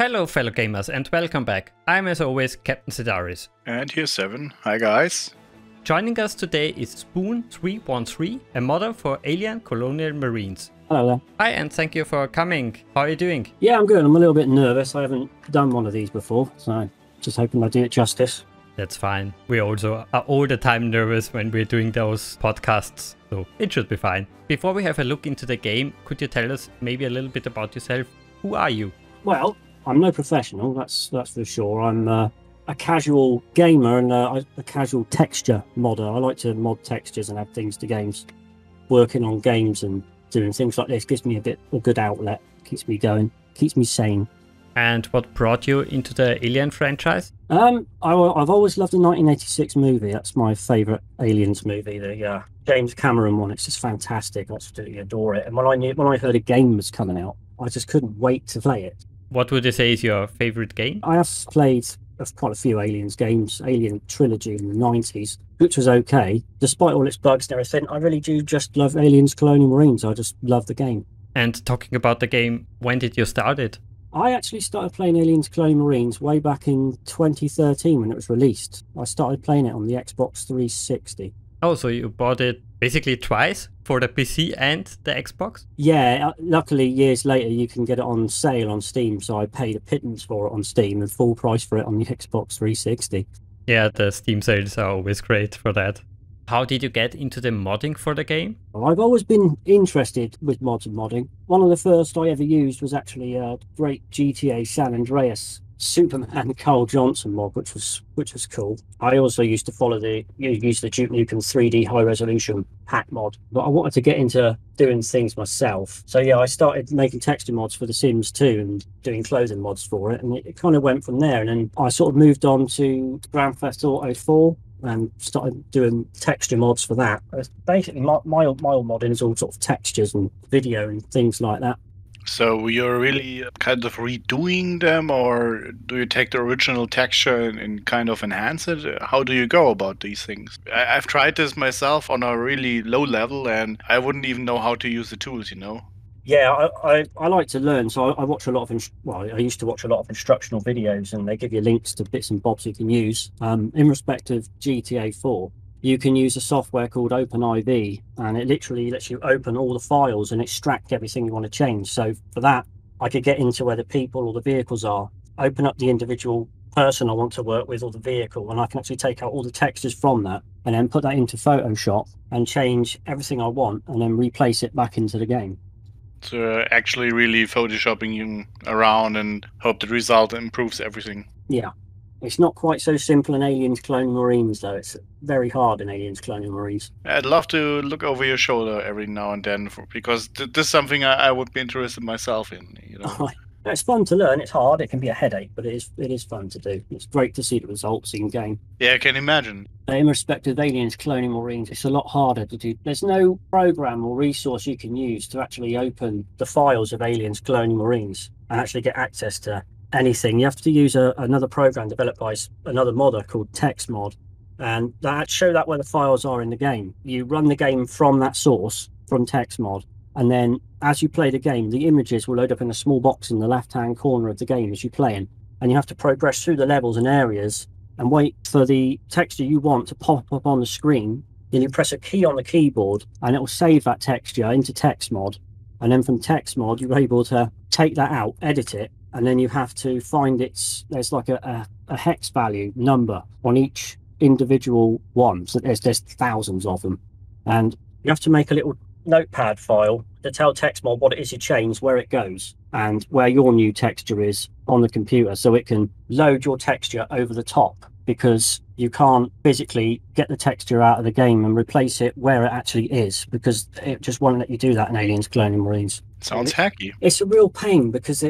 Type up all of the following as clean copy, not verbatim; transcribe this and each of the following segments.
Hello fellow gamers and welcome back. I'm as always Captain Sidaris. And here's Seven. Hi guys. Joining us today is Spoon313, a modder for Alien Colonial Marines. Hello there. Hi and thank you for coming. How are you doing? Yeah, I'm good. I'm a little bit nervous. I haven't done one of these before, so just hoping I do it justice. That's fine. We also are all the time nervous when we're doing those podcasts, so it should be fine. Before we have a look into the game, could you tell us maybe a little bit about yourself? Who are you? Well, I'm no professional, that's for sure. I'm a casual gamer and a casual texture modder. I like to mod textures and add things to games. Working on games and doing things like this gives me a good outlet, keeps me going, keeps me sane. And what brought you into the Alien franchise? I've always loved the 1986 movie. That's my favourite Aliens movie, the James Cameron one. It's just fantastic. I absolutely adore it. And when I heard a game was coming out, I just couldn't wait to play it. What would you say is your favourite game? I have played quite a few Aliens games, Alien Trilogy in the 90s, which was okay. Despite all its bugs and everything, I really do just love Aliens Colonial Marines. I just love the game. And talking about the game, when did you start it? I actually started playing Aliens Colonial Marines way back in 2013 when it was released. I started playing it on the Xbox 360. Oh, so you bought it basically twice for the PC and the Xbox? Yeah, luckily years later you can get it on sale on Steam, so I paid a pittance for it on Steam and full price for it on the Xbox 360. Yeah, the Steam sales are always great for that. How did you get into the modding for the game? I've always been interested with mods and modding. One of the first I ever used was actually a great GTA San Andreas Superman Carl Johnson mod, which was cool. I also used to use the Duke Nukem 3D high resolution pack mod, but I wanted to get into doing things myself. So yeah, I started making texture mods for The Sims 2 and doing clothing mods for it, and it kind of went from there. And then I sort of moved on to Grand Theft Auto 4 and started doing texture mods for that. Basically, my old modding is all sort of textures and video and things like that. So you're really kind of redoing them, or do you take the original texture and kind of enhance it? How do you go about these things? I've tried this myself on a really low level, and I wouldn't even know how to use the tools, you know? Yeah, I like to learn, so I watch a lot of, I used to watch a lot of instructional videos, and they give you links to bits and bobs you can use. In respect of GTA 4, you can use a software called OpenIV, and it literally lets you open all the files and extract everything you want to change. So for that, I could get into where the people or the vehicles are, open up the individual person I want to work with or the vehicle, and I can actually take out all the textures from that and then put that into Photoshop and change everything I want and then replace it back into the game. So actually really photoshopping you around and hope the result improves everything. Yeah. It's not quite so simple in Aliens Colonial Marines, though. It's very hard in Aliens Colonial Marines. I'd love to look over your shoulder every now and then, because this is something I would be interested myself in. You know? It's fun to learn. It's hard. It can be a headache, but it is fun to do. It's great to see the results in game. Yeah, I can imagine. In respect of Aliens Colonial Marines, it's a lot harder to do. There's no program or resource you can use to actually open the files of Aliens Colonial Marines and actually get access to anything. You have to use another program developed by another modder called TextMod, and that show that where the files are in the game. You run the game from that source, from TextMod, and then as you play the game, the images will load up in a small box in the left-hand corner of the game as you're playing, and you have to progress through the levels and areas and wait for the texture you want to pop up on the screen. Then you press a key on the keyboard and it will save that texture into TextMod, and then from TextMod you're able to take that out, edit it, and then you have to find there's like a hex value number on each individual one. So there's thousands of them. And you have to make a little notepad file to tell TextMod what it is you changed, where it goes, and where your new texture is on the computer, so it can load your texture over the top, because you can't physically get the texture out of the game and replace it where it actually is, because it just won't let you do that in Aliens Colonial Marines. Sounds hacky. It's a real pain because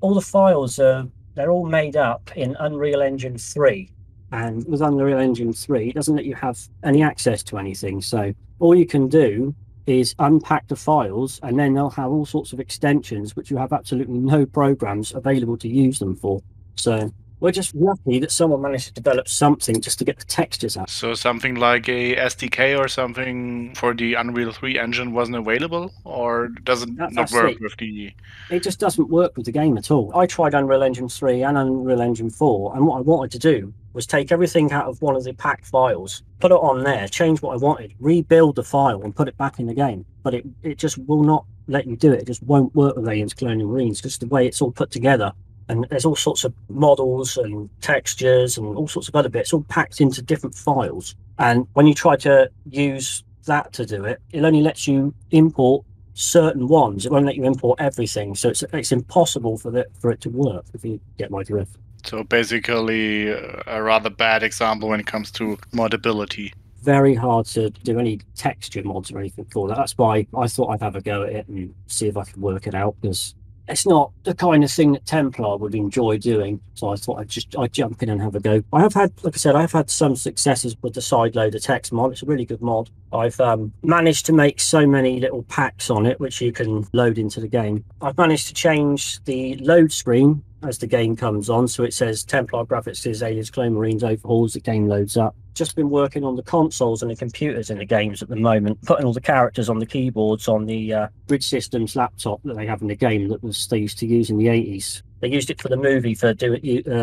all the files they're all made up in Unreal Engine 3, and with Unreal Engine 3 it doesn't let you have any access to anything. So all you can do is unpack the files, and then they'll have all sorts of extensions which you have absolutely no programs available to use them for. So We're just lucky that someone managed to develop something just to get the textures out. So something like a SDK or something for the Unreal 3 engine wasn't available, or does it not That's work it. with the... It just doesn't work with the game at all. I tried Unreal Engine 3 and Unreal Engine 4, and what I wanted to do was take everything out of one of the pack files, put it on there, change what I wanted, rebuild the file and put it back in the game. But it just will not let you do it. It just won't work with Aliens Colonial Marines, just the way it's all put together. And there's all sorts of models and textures and all sorts of other bits all packed into different files. And when you try to use that to do it, it only lets you import certain ones. It won't let you import everything. So it's impossible for it to work, if you get my drift. So basically a rather bad example when it comes to modability. Very hard to do any texture mods or anything for that. That's why I thought I'd have a go at it and see if I could work it out, because it's not the kind of thing that Templar would enjoy doing. So I thought I'd jump in and have a go. I have had, like I said, I've had some successes with the side loader text mod. It's a really good mod. I've managed to make so many little packs on it, which you can load into the game. I've managed to change the load screen as the game comes on. So it says Templar graphics is Aliens Colonial Marines overhauls, the game loads up. Just been working on the consoles and the computers in the games at the moment, putting all the characters on the keyboards on the Grid Systems laptop that they have in the game that they used to use in the 80s. They used it for the movie for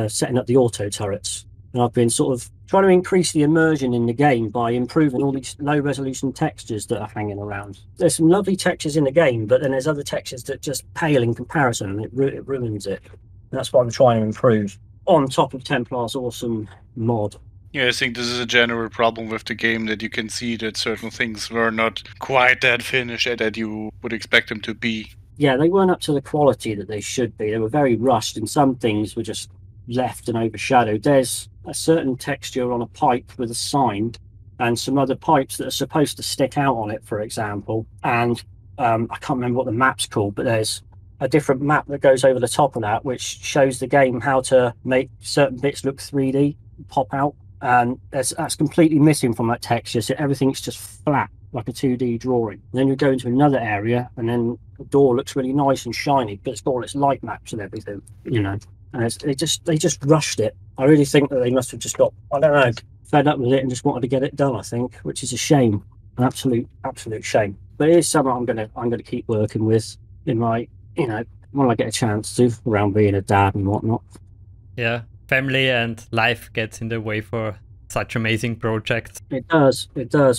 setting up the auto turrets. And I've been sort of trying to increase the immersion in the game by improving all these low resolution textures that are hanging around. There's some lovely textures in the game, but then there's other textures that just pale in comparison, and it ruins it. And that's what I'm trying to improve on top of Templar's awesome mod. Yeah, I think this is a general problem with the game, that you can see that certain things were not quite that finished that you would expect them to be. Yeah, they weren't up to the quality that they should be. They were very rushed, and some things were just left and overshadowed. There's a certain texture on a pipe with a sign, and some other pipes that are supposed to stick out on it, for example. And I can't remember what the map's called, but there's a different map that goes over the top of that, which shows the game how to make certain bits look 3D, pop out. And that's completely missing from that texture. So everything's just flat, like a 2D drawing. And then you go into another area, and then the door looks really nice and shiny, but it's got all its light maps and everything, you know. And they just rushed it. I really think that they must have just got, I don't know, fed up with it and just wanted to get it done, I think, which is a shame, an absolute shame. But it is something I'm gonna keep working with in my, you know, when I get a chance to, around being a dad and whatnot. Yeah, family and life gets in the way for such amazing projects. It does.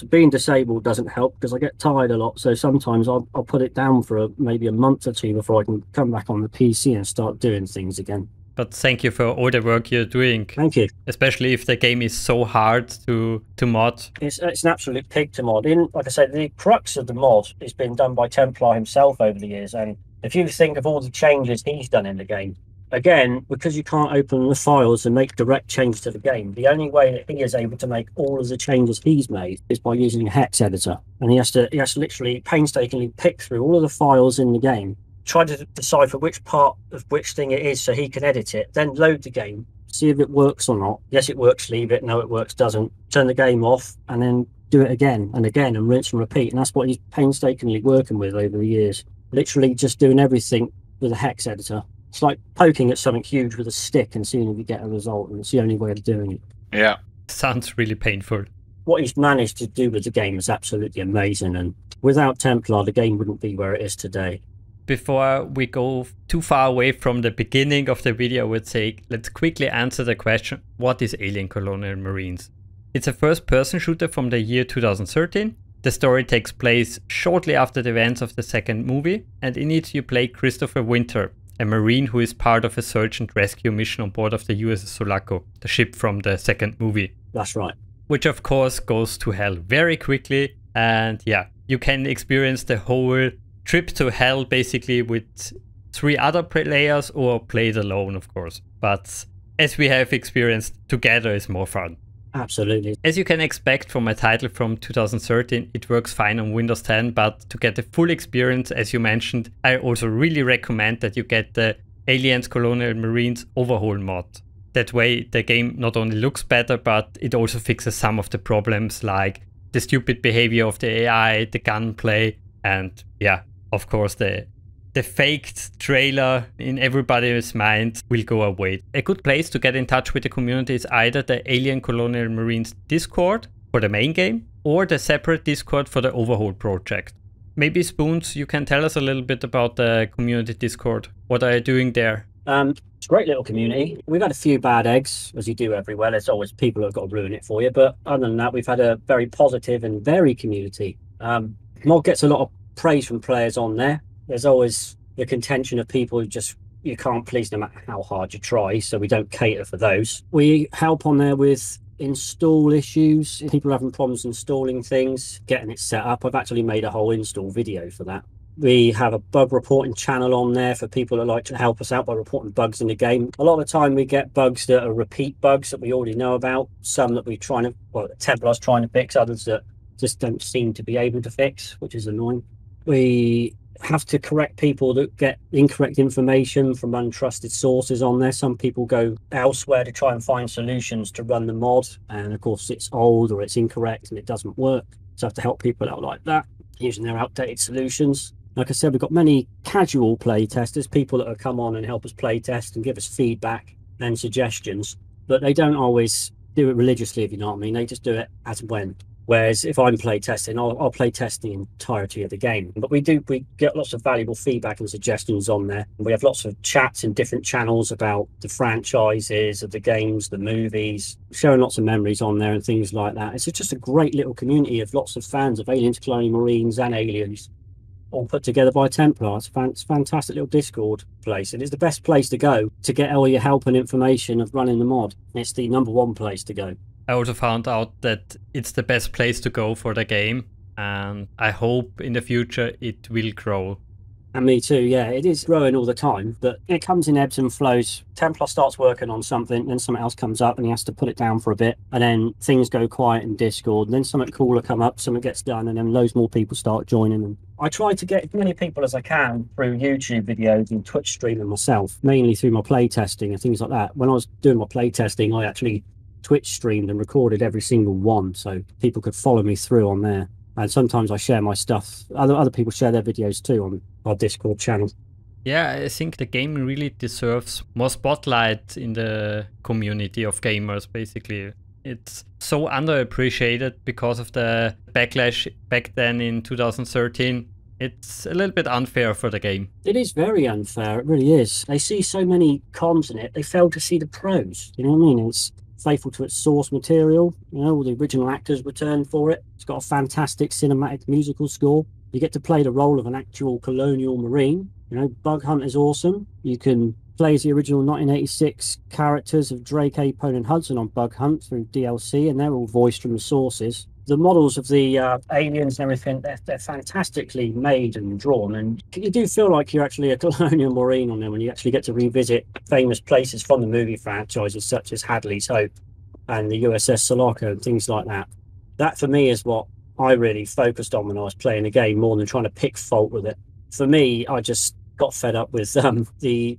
Being disabled doesn't help, because I get tired a lot. So sometimes I'll put it down for maybe a month or two before I can come back on the PC and start doing things again. But thank you for all the work you're doing. Thank you. Especially if the game is so hard to mod. It's an absolute pig to mod. Like I said, the crux of the mod has been done by Templar himself over the years. And if you think of all the changes he's done in the game, again, because you can't open the files and make direct changes to the game, the only way that he is able to make all of the changes he's made is by using a hex editor. And he has to literally painstakingly pick through all of the files in the game, try to decipher which part of which thing it is so he can edit it, then load the game, see if it works or not. Yes, it works, leave it. No, it works, doesn't. Turn the game off, and then do it again and again and rinse and repeat. And that's what he's painstakingly working with over the years. Literally just doing everything with a hex editor. It's like poking at something huge with a stick and seeing if you get a result, and it's the only way of doing it. Yeah. Sounds really painful. What he's managed to do with the game is absolutely amazing, and without Templar, the game wouldn't be where it is today. Before we go too far away from the beginning of the video, I would say let's quickly answer the question, what is Alien Colonial Marines? It's a first-person shooter from the year 2013. The story takes place shortly after the events of the second movie, and in it you play Christopher Winter, a Marine who is part of a search and rescue mission on board of the USS Sulaco, the ship from the second movie. That's right. Which of course goes to hell very quickly, and yeah, you can experience the whole trip to hell basically with 3 other players, or play it alone, of course. But as we have experienced, together is more fun. Absolutely. As you can expect from a title from 2013, it works fine on Windows 10, but to get the full experience, as you mentioned, I also really recommend that you get the Aliens Colonial Marines Overhaul Mod. That way the game not only looks better, but it also fixes some of the problems like the stupid behavior of the AI, the gunplay, and yeah, of course the the faked trailer in everybody's mind will go away. A good place to get in touch with the community is either the Alien Colonial Marines Discord for the main game or the separate Discord for the Overhaul project. Maybe Spoons, you can tell us a little bit about the community Discord. What are you doing there? It's a great little community. We've had a few bad eggs, as you do everywhere. There's always people who've got to ruin it for you. But other than that, we've had a very positive and varied community. Mod gets a lot of praise from players on there. There's always the contention of people who just, you can't please no matter how hard you try, so we don't cater for those. We help on there with install issues, people having problems installing things, getting it set up. I've actually made a whole install video for that. We have a bug reporting channel on there for people that like to help us out by reporting bugs in the game. A lot of the time we get bugs that are repeat bugs that we already know about, some that we're trying to, well, Templar's trying to fix, others that just don't seem to be able to fix, which is annoying. We have to correct people that get incorrect information from untrusted sources on there. Some people go elsewhere to try and find solutions to run the mod, and of course it's old or it's incorrect and it doesn't work. So I have to help people out like that using their outdated solutions. Like I said, we've got many casual play testers, people that have come on and help us play test and give us feedback and suggestions, but they don't always do it religiously, if you know what I mean. They just do it as and when. Whereas if I'm play testing, I'll play test the entirety of the game. But we get lots of valuable feedback and suggestions on there. We have lots of chats in different channels about the franchises of the games, the movies, sharing lots of memories on there and things like that. It's just a great little community of lots of fans of Aliens, Colonial Marines and Aliens, all put together by Templar. It's a fantastic little Discord place. It is the best place to go to get all your help and information of running the mod. It's the #1 place to go. I also found out that it's the best place to go for the game, and I hope in the future it will grow. And me too, yeah. It is growing all the time, but it comes in ebbs and flows. Templar starts working on something, then something else comes up and he has to put it down for a bit, and then things go quiet in Discord, and then something cooler come up, something gets done, and then loads more people start joining. And I try to get as many people as I can through YouTube videos and Twitch streaming myself, mainly through my play testing and things like that. When I was doing my play testing, I actually Twitch streamed and recorded every single one so people could follow me through on there. And sometimes I share my stuff. Other people share their videos too on our Discord channel. Yeah, I think the game really deserves more spotlight in the community of gamers, basically. It's so underappreciated because of the backlash back then in 2013. It's a little bit unfair for the game. It is very unfair, it really is. They see so many cons in it, they fail to see the pros. You know what I mean? It's faithful to its source material, you know, all the original actors returned for it. It's got a fantastic cinematic musical score. You get to play the role of an actual Colonial Marine. You know, Bug Hunt is awesome. You can play as the original 1986 characters of Drake, Apone and Hudson on Bug Hunt through DLC, and they're all voiced from the sources. The models of the aliens and everything, they're fantastically made and drawn, and you do feel like you're actually a Colonial Marine on them when you actually get to revisit famous places from the movie franchises such as Hadley's Hope and the USS Sulaco and things like that. That for me is what I really focused on when I was playing the game, more than trying to pick fault with it. For me, I just got fed up with some of the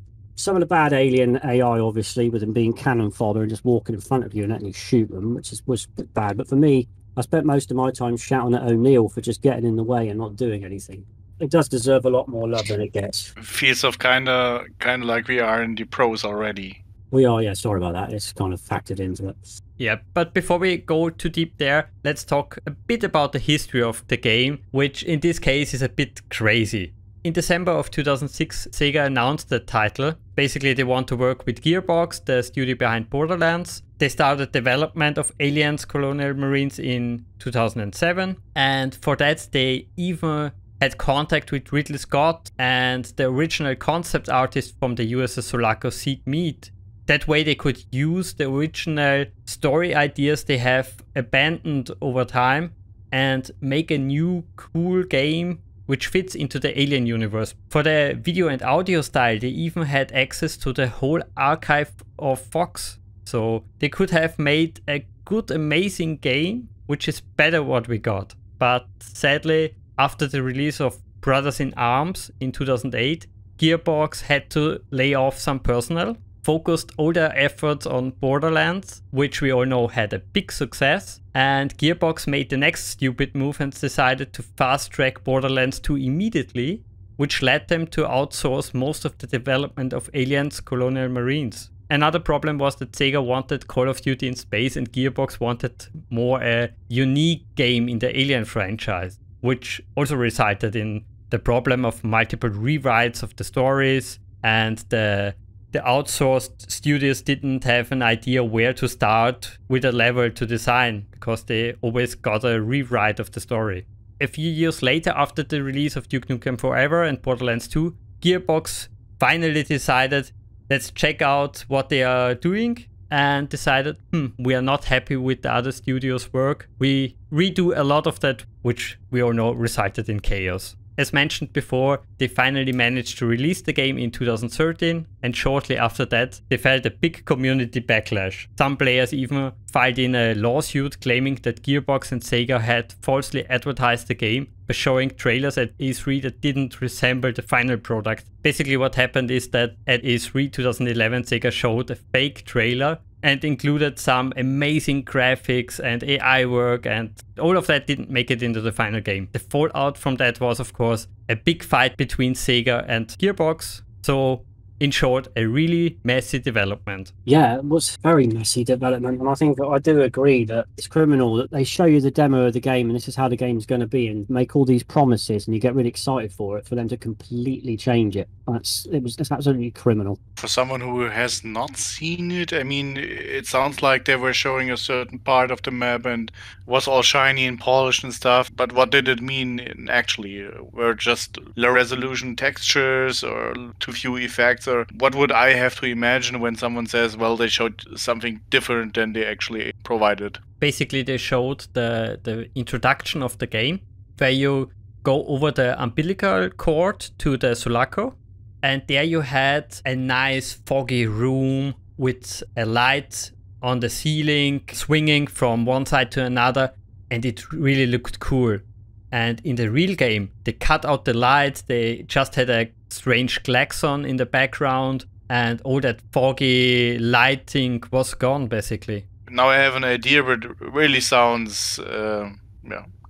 bad alien AI, obviously, with them being cannon fodder and just walking in front of you and letting you shoot them, which was bad. But for me, I spent most of my time shouting at O'Neill for just getting in the way and not doing anything. It does deserve a lot more love than it gets. Feels of kind of like we are in the pros already. We are, yeah, sorry about that. It's kind of factored into it. Yeah, but before we go too deep there, let's talk a bit about the history of the game, which in this case is a bit crazy. In December of 2006, Sega announced the title. Basically, they want to work with Gearbox, the studio behind Borderlands. They started development of Aliens Colonial Marines in 2007, and for that they even had contact with Ridley Scott and the original concept artist from the USS Sulaco, Seed Mead. That way they could use the original story ideas they have abandoned over time and make a new cool game which fits into the Alien universe. For the video and audio style, they even had access to the whole archive of Fox. So they could have made a good, amazing game, which is better what we got. But sadly, after the release of Brothers in Arms in 2008, Gearbox had to lay off some personnel, focused all their efforts on Borderlands, which we all know had a big success, and Gearbox made the next stupid move and decided to fast track Borderlands 2 immediately, which led them to outsource most of the development of Alien's Colonial Marines. Another problem was that Sega wanted Call of Duty in space and Gearbox wanted more a unique game in the Alien franchise, which also resulted in the problem of multiple rewrites of the stories, and the outsourced studios didn't have an idea where to start with a level to design, because they always got a rewrite of the story. A few years later, after the release of Duke Nukem Forever and Borderlands 2, Gearbox finally decided, let's check out what they are doing, and decided, we are not happy with the other studios' work. We redo a lot of that, which we all know resulted in chaos. As mentioned before, they finally managed to release the game in 2013, and shortly after that, they felt a big community backlash. Some players even filed in a lawsuit claiming that Gearbox and Sega had falsely advertised the game by showing trailers at E3 that didn't resemble the final product. Basically what happened is that at E3 2011, Sega showed a fake trailer and included some amazing graphics and AI work, and all of that didn't make it into the final game. The fallout from that was, of course, a big fight between Sega and Gearbox. So, in short, a really messy development. Yeah, it was very messy development, and I think that I do agree that it's criminal that they show you the demo of the game and this is how the game's going to be, and make all these promises and you get really excited for it, for them to completely change it. It's absolutely criminal. For someone who has not seen it, I mean, it sounds like they were showing a certain part of the map and was all shiny and polished and stuff. But what did it mean actually? Were just low resolution textures or too few effects? Or what would I have to imagine when someone says, well, they showed something different than they actually provided? Basically, they showed the introduction of the game, where you go over the umbilical cord to the Sulaco. And there you had a nice foggy room with a light on the ceiling swinging from one side to another, and it really looked cool. And in the real game, they cut out the light, they just had a strange klaxon in the background, and all that foggy lighting was gone basically. Now I have an idea, but it really sounds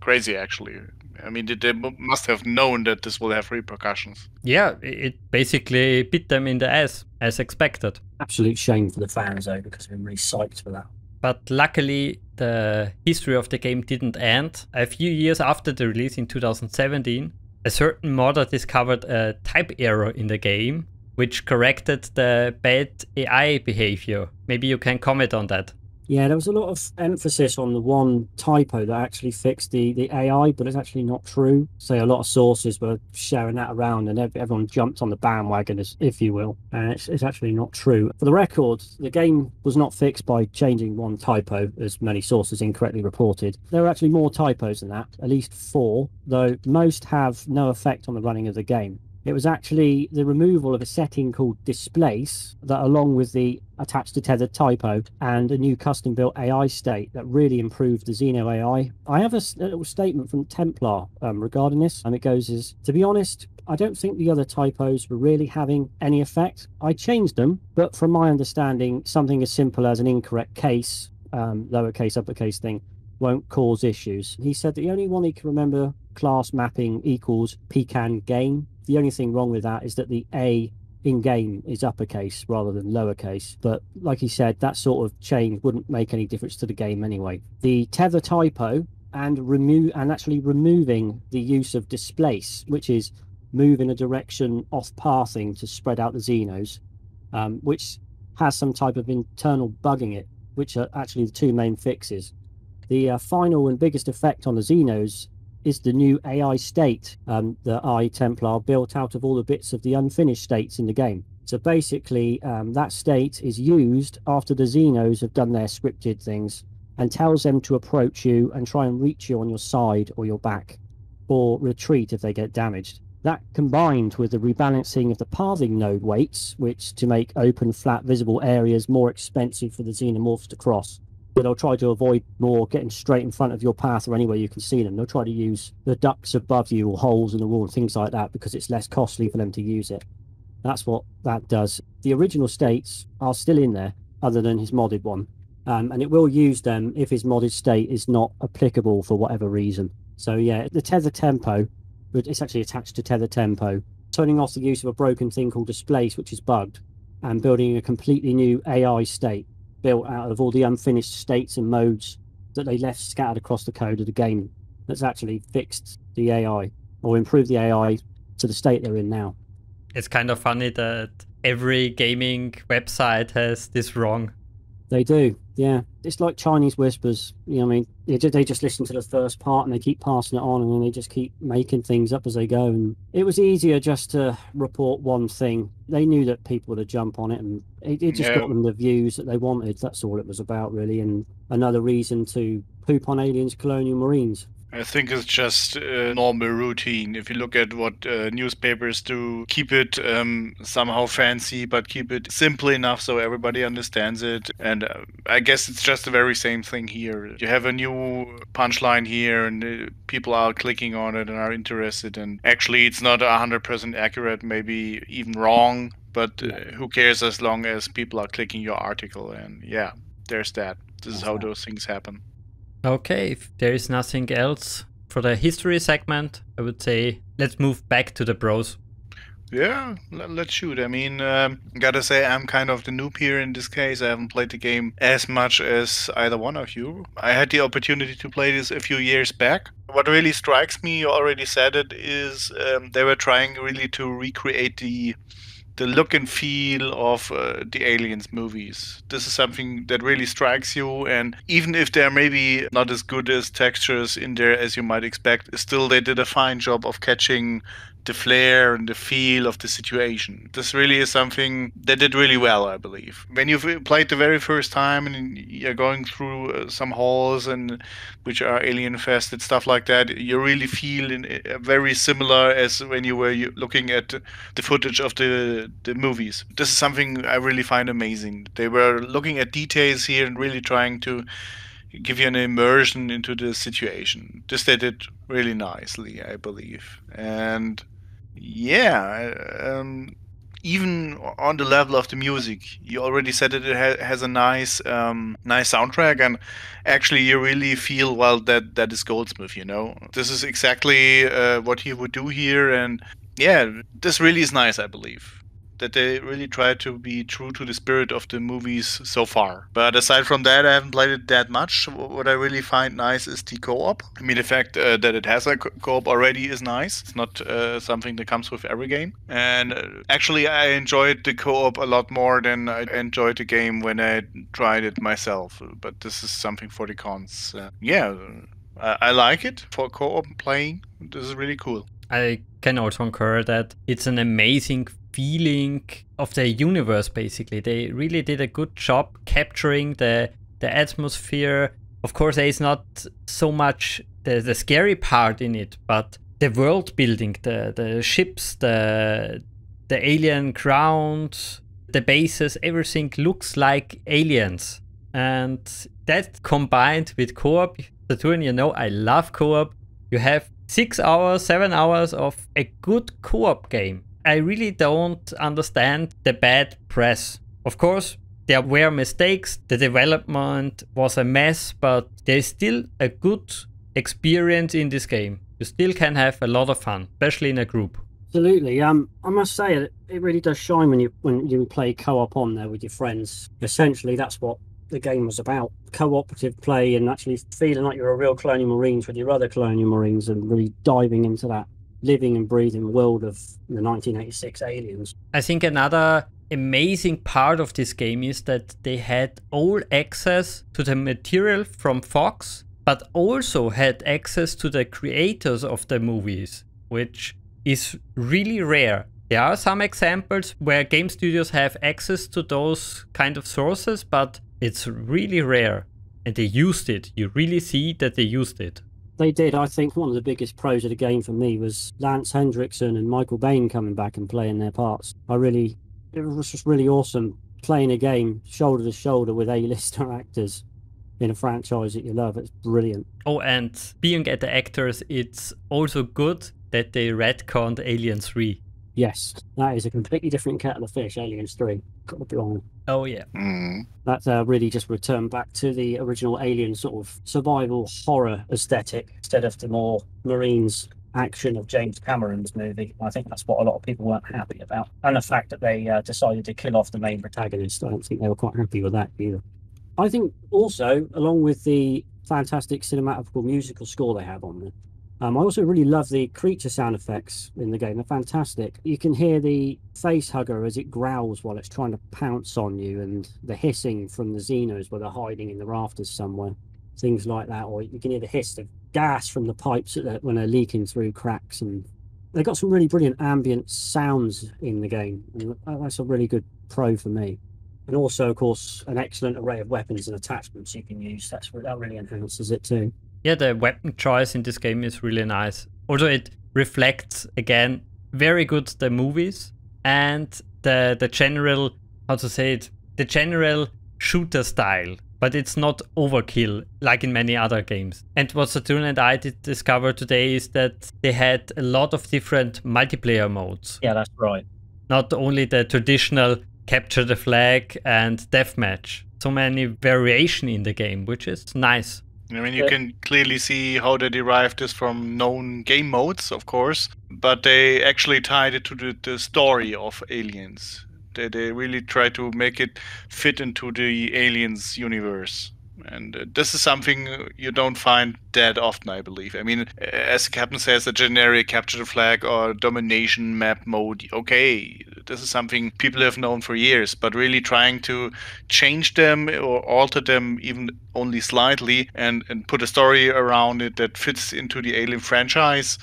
crazy actually. I mean, they must have known that this will have repercussions. Yeah, it basically bit them in the ass, as expected. Absolute shame for the fans though, because we're really psyched for that. But luckily, the history of the game didn't end. A few years after the release in 2017, a certain modder discovered a type error in the game, which corrected the bad AI behavior. Maybe you can comment on that. Yeah, there was a lot of emphasis on the one typo that actually fixed the AI, but it's actually not true. So a lot of sources were sharing that around and everyone jumped on the bandwagon, if you will. And it's actually not true. For the record, the game was not fixed by changing one typo, as many sources incorrectly reported. There were actually more typos than that, at least 4, though most have no effect on the running of the game. It was actually the removal of a setting called Displace that, along with the attached to tethered typo and a new custom built AI state, that really improved the Xeno AI. I have a little statement from Templar regarding this, and it goes as, to be honest, I don't think the other typos were really having any effect. I changed them, but from my understanding, something as simple as an incorrect case, lowercase, uppercase thing, won't cause issues. He said that the only one he can remember, class mapping equals pecan game. The only thing wrong with that is that the A in game is uppercase rather than lowercase. But like he said, that sort of change wouldn't make any difference to the game anyway. The tether typo and actually removing the use of displace, which is move in a direction off pathing to spread out the Xenos, which has some type of internal bugging it, which are actually the two main fixes. The final and biggest effect on the Xenos is the new AI state that I, Templar, built out of all the bits of the unfinished states in the game. So basically, that state is used after the Xenos have done their scripted things and tells them to approach you and try and reach you on your side or your back, or retreat if they get damaged. That combined with the rebalancing of the pathing node weights, which to make open, flat, visible areas more expensive for the Xenomorphs to cross. But they'll try to avoid more getting straight in front of your path or anywhere you can see them. They'll try to use the ducts above you or holes in the wall and things like that because it's less costly for them to use it. That's what that does. The original states are still in there other than his modded one. And it will use them if his modded state is not applicable for whatever reason. So yeah, the tether tempo, but it's actually attached to tether tempo, turning off the use of a broken thing called Displace, which is bugged, and building a completely new AI state built out of all the unfinished states and modes that they left scattered across the code of the game. That's actually fixed the AI or improved the AI to the state they're in now. It's kind of funny that every gaming website has this wrong. They do, yeah. It's like Chinese whispers. You know what I mean? They just listen to the first part and they keep passing it on, and then they just keep making things up as they go. And it was easier just to report one thing. They knew that people would jump on it, and it just got them the views that they wanted. That's all it was about, really. And another reason to poop on Aliens Colonial Marines. I think it's just a normal routine. If you look at what newspapers do, keep it somehow fancy, but keep it simple enough so everybody understands it. And I guess it's just the very same thing here. You have a new punchline here, and people are clicking on it and are interested. And actually, it's not 100% accurate, maybe even wrong, but who cares as long as people are clicking your article. And yeah, there's that. This is how those things happen. Okay, if there is nothing else for the history segment, I would say let's move back to the pros. Yeah, let's shoot. I mean, gotta say, I'm kind of the noob here in this case. I haven't played the game as much as either one of you. I had the opportunity to play this a few years back. What really strikes me, you already said it, is they were trying really to recreate the look and feel of the Aliens movies. This is something that really strikes you, and even if they're maybe not as good as textures in there as you might expect, still they did a fine job of catching the flair and the feel of the situation. This really is something they did really well, I believe. When you've played the very first time and you're going through some halls and which are alien infested, stuff like that, you really feel very similar as when you were looking at the footage of the movies. This is something I really find amazing. They were looking at details here and really trying to give you an immersion into the situation. This they did really nicely, I believe. And yeah, even on the level of the music, you already said that it has a nice soundtrack, and actually you really feel, well, that is Goldsmith, you know. This is exactly what he would do here, and yeah, this really is nice, I believe. That they really try to be true to the spirit of the movies so far. But aside from that, I haven't played it that much. What I really find nice is the co-op. I mean, the fact that it has a co-op already is nice. It's not something that comes with every game. And actually, I enjoyed the co-op a lot more than I enjoyed the game when I tried it myself. But this is something for the cons. Yeah, I like it for co-op playing. This is really cool. I can also concur that it's an amazing feeling of the universe, basically. They really did a good job capturing the atmosphere. Of course, there is not so much the scary part in it, but the world building, the ships, the alien ground, the bases, everything looks like aliens. And that combined with co-op, Saturn, you know, I love co-op. You have 6 hours, 7 hours of a good co-op game. I really don't understand the bad press. Of course, there were mistakes, the development was a mess, but there's still a good experience in this game. You still can have a lot of fun, especially in a group. Absolutely. I must say it really does shine when you play co-op on there with your friends. Essentially, that's what the game was about. Cooperative play and actually feeling like you're a real Colonial Marines with your other Colonial Marines and really diving into that living and breathing world of the 1986 aliens. I think another amazing part of this game is that they had all access to the material from Fox, but also had access to the creators of the movies, which is really rare. There are some examples where game studios have access to those kind of sources, but it's really rare. And they used it. You really see that they used it. They did. I think one of the biggest pros of the game for me was Lance Hendrickson and Michael Bain coming back and playing their parts. It was just really awesome playing a game shoulder to shoulder with A-lister actors in a franchise that you love. It's brilliant. Oh, and being at the actors, it's also good that they retconned Alien 3. Yes, that is a completely different kettle of fish, Aliens 3. Got to be honest. Oh, yeah. That really just returned back to the original Alien sort of survival horror aesthetic instead of the more Marines action of James Cameron's movie. I think that's what a lot of people weren't happy about. And the fact that they decided to kill off the main protagonist. I don't think they were quite happy with that either. I think also, along with the fantastic cinematical musical score they have on there, I also really love the creature sound effects in the game. They're fantastic. You can hear the face hugger as it growls while it's trying to pounce on you, and the hissing from the Xenos where they're hiding in the rafters somewhere. Things like that. Or you can hear the hiss of gas from the pipes when they're leaking through cracks. And they've got some really brilliant ambient sounds in the game. And that's a really good pro for me. And also, of course, an excellent array of weapons and attachments you can use. That really enhances it too. Yeah, the weapon choice in this game is really nice. Also, it reflects, again, very good the movies and the general, how to say it, the general shooter style. But it's not overkill like in many other games. And what Saturn and I did discover today is that they had a lot of different multiplayer modes. Yeah, that's right. Not only the traditional capture the flag and deathmatch. So many variation in the game, which is nice. I mean, you can clearly see how they derived this from known game modes, of course, but they actually tied it to the story of Aliens. They really try to make it fit into the Aliens universe. And this is something you don't find that often, I believe. I mean, as the captain says, a generic capture the flag or domination map mode, okay, this is something people have known for years, but really trying to change them or alter them even only slightly and put a story around it that fits into the Alien franchise,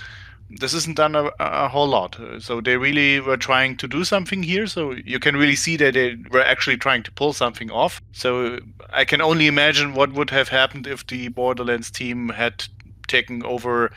this isn't done a whole lot. So they really were trying to do something here. So you can really see that they were actually trying to pull something off. So I can only imagine what would have happened if the Borderlands team had taken over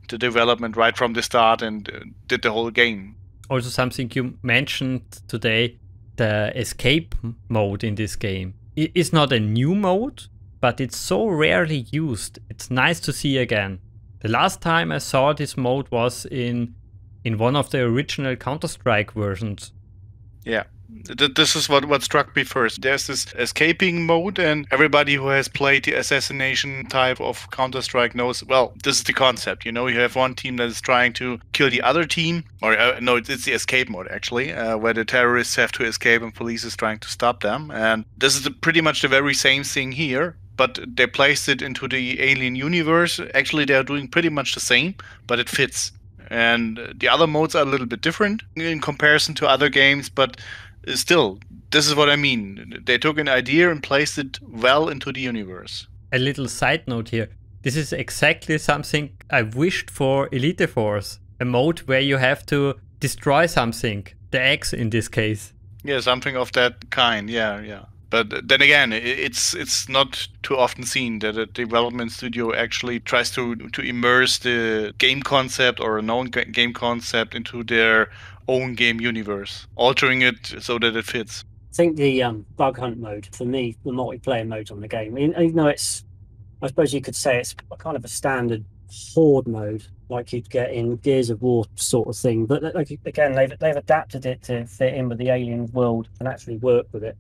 the development right from the start and did the whole game. Also something you mentioned today, the escape mode in this game. It is not a new mode, but it's so rarely used. It's nice to see again. The last time I saw this mode was in one of the original Counter-Strike versions. Yeah, this is what struck me first. There's this escaping mode, and everybody who has played the assassination type of Counter-Strike knows, well, this is the concept. You know, you have one team that is trying to kill the other team, or no, it's the escape mode, actually, where the terrorists have to escape and police is trying to stop them. And this is pretty much the very same thing here. But they placed it into the Alien universe. Actually, they're doing pretty much the same, but it fits. And the other modes are a little bit different in comparison to other games, but still, this is what I mean. They took an idea and placed it well into the universe. A little side note here. This is exactly something I wished for Elite Force. A mode where you have to destroy something. The eggs in this case. Yeah, something of that kind. Yeah. But then again, it's not too often seen that a development studio actually tries to immerse the game concept or a known game concept into their own game universe, altering it so that it fits. I think the bug hunt mode, for me, the multiplayer mode on the game, even though it's, I suppose you could say it's kind of a standard horde mode, like you'd get in Gears of War sort of thing. But like, again, they've adapted it to fit in with the Alien world and actually work with it.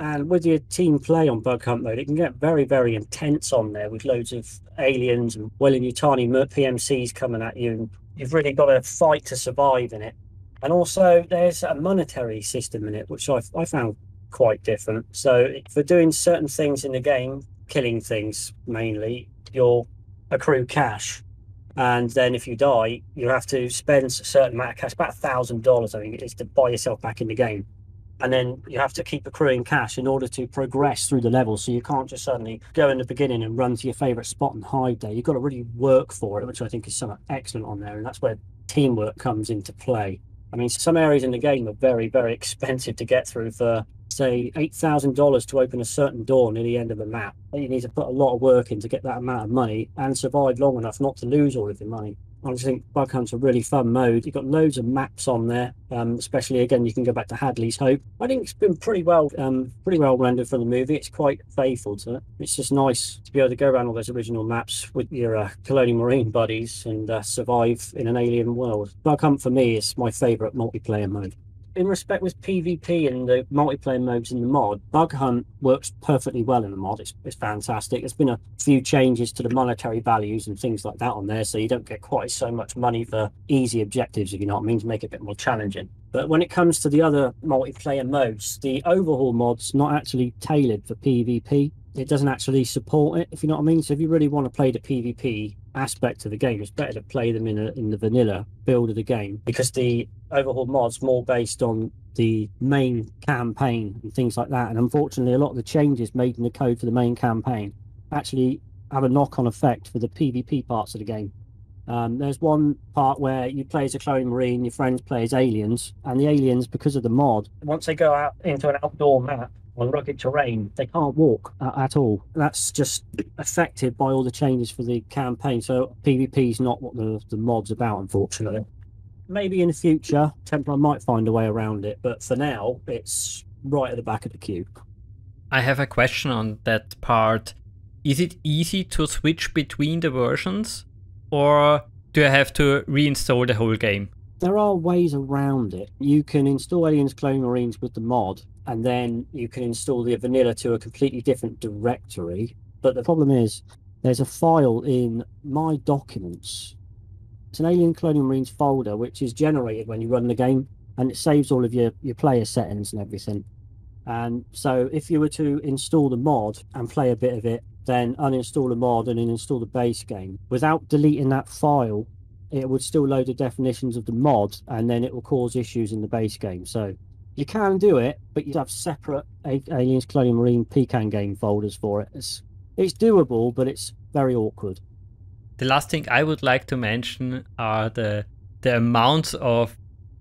And with your team play on bug hunt mode, it can get very, very intense on there with loads of aliens and in your tiny PMCs coming at you. And you've really got to fight to survive in it. And also there's a monetary system in it, which I found quite different. So for doing certain things in the game, killing things mainly, you'll accrue cash. And then if you die, you have to spend a certain amount of cash, about $1,000, I think it is, to buy yourself back in the game. And then you have to keep accruing cash in order to progress through the level. So you can't just suddenly go in the beginning and run to your favourite spot and hide there. You've got to really work for it, which I think is somewhat excellent on there. And that's where teamwork comes into play. I mean, some areas in the game are very, very expensive to get through. For, say, $8,000 to open a certain door near the end of a map. You need to put a lot of work in to get that amount of money and survive long enough not to lose all of your money. I just think Bug Hunt's a really fun mode. You've got loads of maps on there, especially, again, you can go back to Hadley's Hope. I think it's been pretty well rendered for the movie. It's quite faithful to it. It's just nice to be able to go around all those original maps with your Colonial Marine buddies and survive in an alien world. Bug Hunt, for me, is my favourite multiplayer mode. in respect with PvP and the multiplayer modes in the mod, Bug Hunt works perfectly well in the mod. It's fantastic. There's been a few changes to the monetary values and things like that on there, so you don't get quite so much money for easy objectives, if you know what I mean, to make it a bit more challenging. But when it comes to the other multiplayer modes, the Overhaul mod's not actually tailored for PvP. It doesn't actually support it, if you know what I mean. So if you really want to play the PvP aspect of the game, it's better to play them in the vanilla build of the game, because the Overhaul mod's more based on the main campaign and things like that. And unfortunately, a lot of the changes made in the code for the main campaign actually have a knock-on effect for the PvP parts of the game. There's one part where you play as a Colonial Marine, your friends play as aliens, and the aliens, because of the mod, once they go out into an outdoor map on rugged terrain, they can't walk at all. That's just affected by all the changes for the campaign. So PvP is not what the mod's about, unfortunately. Maybe in the future, Templar might find a way around it, but for now, it's right at the back of the queue. I have a question on that part. Is it easy to switch between the versions, or do I have to reinstall the whole game? There are ways around it. You can install Aliens Colonial Marines with the mod, and then you can install the vanilla to a completely different directory. But the problem is, there's a file in My Documents. It's an Alien Colonial Marines folder, which is generated when you run the game, and it saves all of your player settings and everything. And so if you were to install the mod and play a bit of it, then uninstall the mod and then install the base game, without deleting that file, it would still load the definitions of the mod, and then it will cause issues in the base game. So you can do it, but you have separate Aliens Colonial Marine pecan game folders for it. It's doable, but it's very awkward. The last thing I would like to mention are the amounts of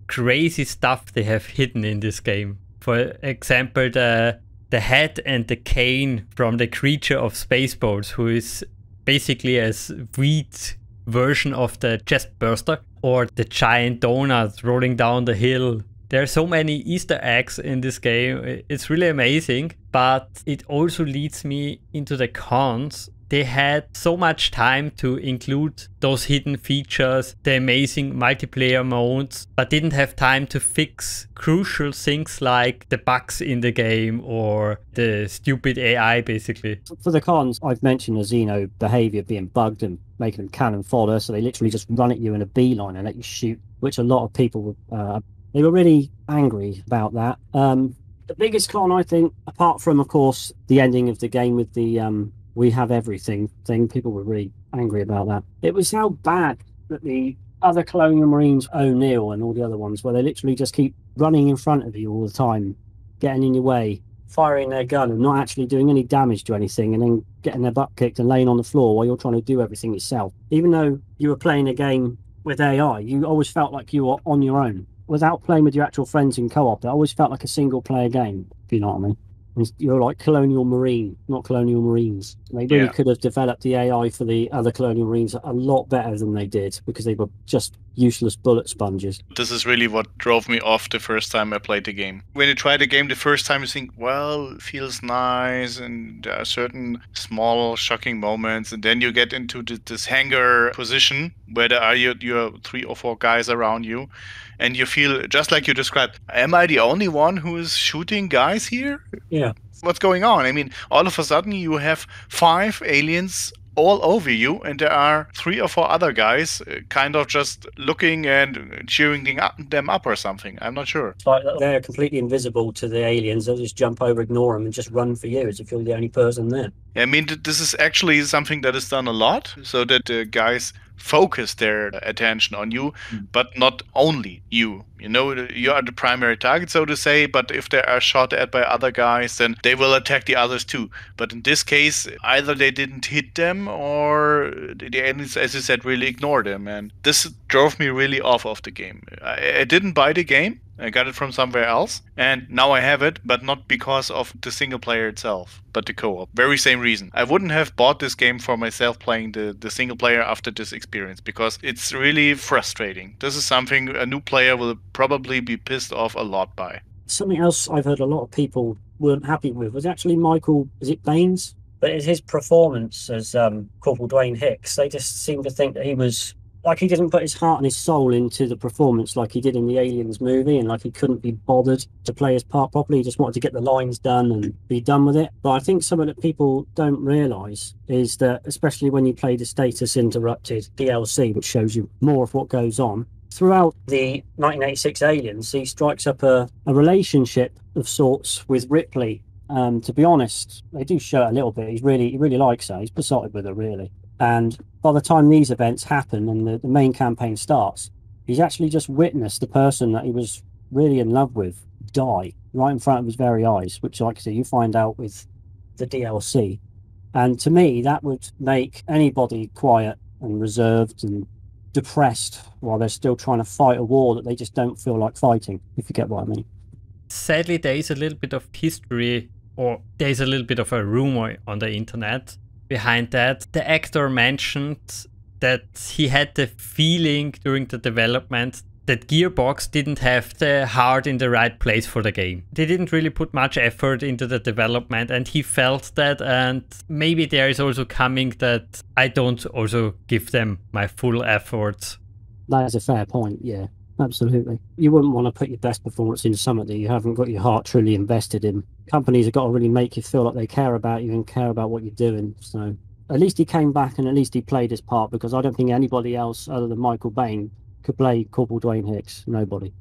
crazy stuff they have hidden in this game. For example, the head and the cane from the creature of Spaceballs, who is basically a sweet version of the chest burster, or the giant donut rolling down the hill. There are so many Easter eggs in this game. It's really amazing, but it also leads me into the cons. They had so much time to include those hidden features, the amazing multiplayer modes, but didn't have time to fix crucial things like the bugs in the game or the stupid AI, basically. For the cons, I've mentioned the Xeno behavior being bugged and making them cannon fodder, so they literally just run at you in a beeline and let you shoot, which a lot of people they were really angry about that. The biggest con, I think, apart from, of course, the ending of the game with the we have everything thing, people were really angry about that. It was how bad that the other Colonial Marines, O'Neill and all the other ones, where they literally just keep running in front of you all the time, getting in your way, firing their gun and not actually doing any damage to anything, and then getting their butt kicked and laying on the floor while you're trying to do everything yourself. Even though you were playing a game with AI, you always felt like you were on your own. Without playing with your actual friends in co-op, it always felt like a single player game, if you know what I mean. You're like Colonial Marine, not Colonial Marines. They really could have developed the AI for the other Colonial Marines a lot better than they did, because they were just useless bullet sponges. This is really what drove me off the first time I played the game. When you try the game the first time, you think, well, it feels nice, and there are certain small, shocking moments, and then you get into this hangar position where there are your 3 or 4 guys around you, and you feel, just like you described, am I the only one who is shooting guys here? Yeah. What's going on? I mean, all of a sudden you have 5 aliens all over you, and there are 3 or 4 other guys kind of just looking and cheering them up or something. I'm not sure. It's like they're completely invisible to the aliens. They'll just jump over, ignore them, and just run for you as if you're the only person there. I mean, this is actually something that is done a lot, so that the guys focus their attention on you, but not only you. You know, you are the primary target, so to say, but if they are shot at by other guys, then they will attack the others too. But in this case, either they didn't hit them, or the aliens, as you said, really ignored them. And this drove me really off of the game. I didn't buy the game. I got it from somewhere else, and now I have it, but not because of the single player itself, but the co-op. Very same reason. I wouldn't have bought this game for myself playing the single player after this experience, because it's really frustrating. This is something a new player will probably be pissed off a lot by. Something else I've heard a lot of people weren't happy with was actually Michael, is it Baines? But it's his performance as Corporal Dwayne Hicks. They just seemed to think that he was Like he didn't put his heart and his soul into the performance like he did in the Aliens movie, and like he couldn't be bothered to play his part properly. He just wanted to get the lines done and be done with it. But I think something that people don't realise is that, especially when you play the Status Interrupted DLC, which shows you more of what goes on, throughout the 1986 Aliens, he strikes up a relationship of sorts with Ripley. To be honest, they do show it a little bit. He really likes her. He's besotted with her, really. And by the time these events happen and the main campaign starts, he's actually just witnessed the person that he was really in love with die right in front of his very eyes, which, like I said, you find out with the DLC. And to me, that would make anybody quiet and reserved and depressed while they're still trying to fight a war that they just don't feel like fighting, if you get what I mean. Sadly, there is a little bit of history, or there is a little bit of a rumor on the internet behind that. The actor mentioned that he had the feeling during the development that Gearbox didn't have the heart in the right place for the game. They didn't really put much effort into the development, and he felt that, and maybe there is also coming that I don't also give them my full effort. That is a fair point, yeah. Absolutely. You wouldn't want to put your best performance into something that you haven't got your heart truly invested in. Companies have got to really make you feel like they care about you and care about what you're doing. So at least he came back and at least he played his part, because I don't think anybody else other than Michael Bain could play Corporal Dwayne Hicks. Nobody.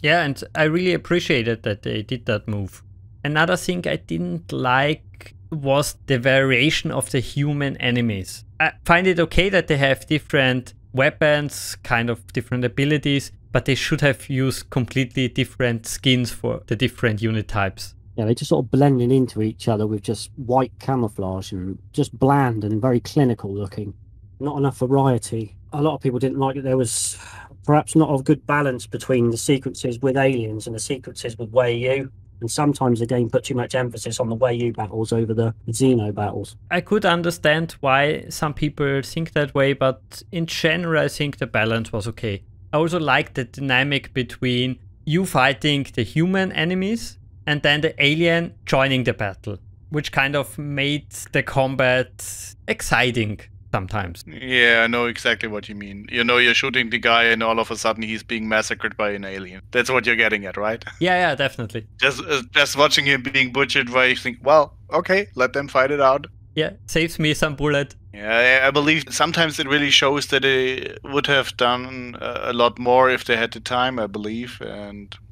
Yeah, and I really appreciated that they did that move. Another thing I didn't like was the variation of the human enemies. I find it okay that they have different weapons, kind of different abilities, but they should have used completely different skins for the different unit types. Yeah, they just sort of blending into each other with just white camouflage and just bland and very clinical looking. Not enough variety. A lot of people didn't like it. There was perhaps not a good balance between the sequences with aliens and the sequences with Wei-Yu. And sometimes the game put too much emphasis on the Wei-Yu battles over the Xeno battles. I could understand why some people think that way, but in general I think the balance was okay. I also liked the dynamic between you fighting the human enemies and then the alien joining the battle, which kind of made the combat exciting sometimes. Yeah, I know exactly what you mean. You know, you're shooting the guy and all of a sudden he's being massacred by an alien. That's what you're getting at, right? Yeah, definitely. Just watching him being butchered, where you think, well, okay, let them fight it out. Yeah, saves me some bullet. Yeah, I believe sometimes it really shows that they would have done a lot more if they had the time, I believe.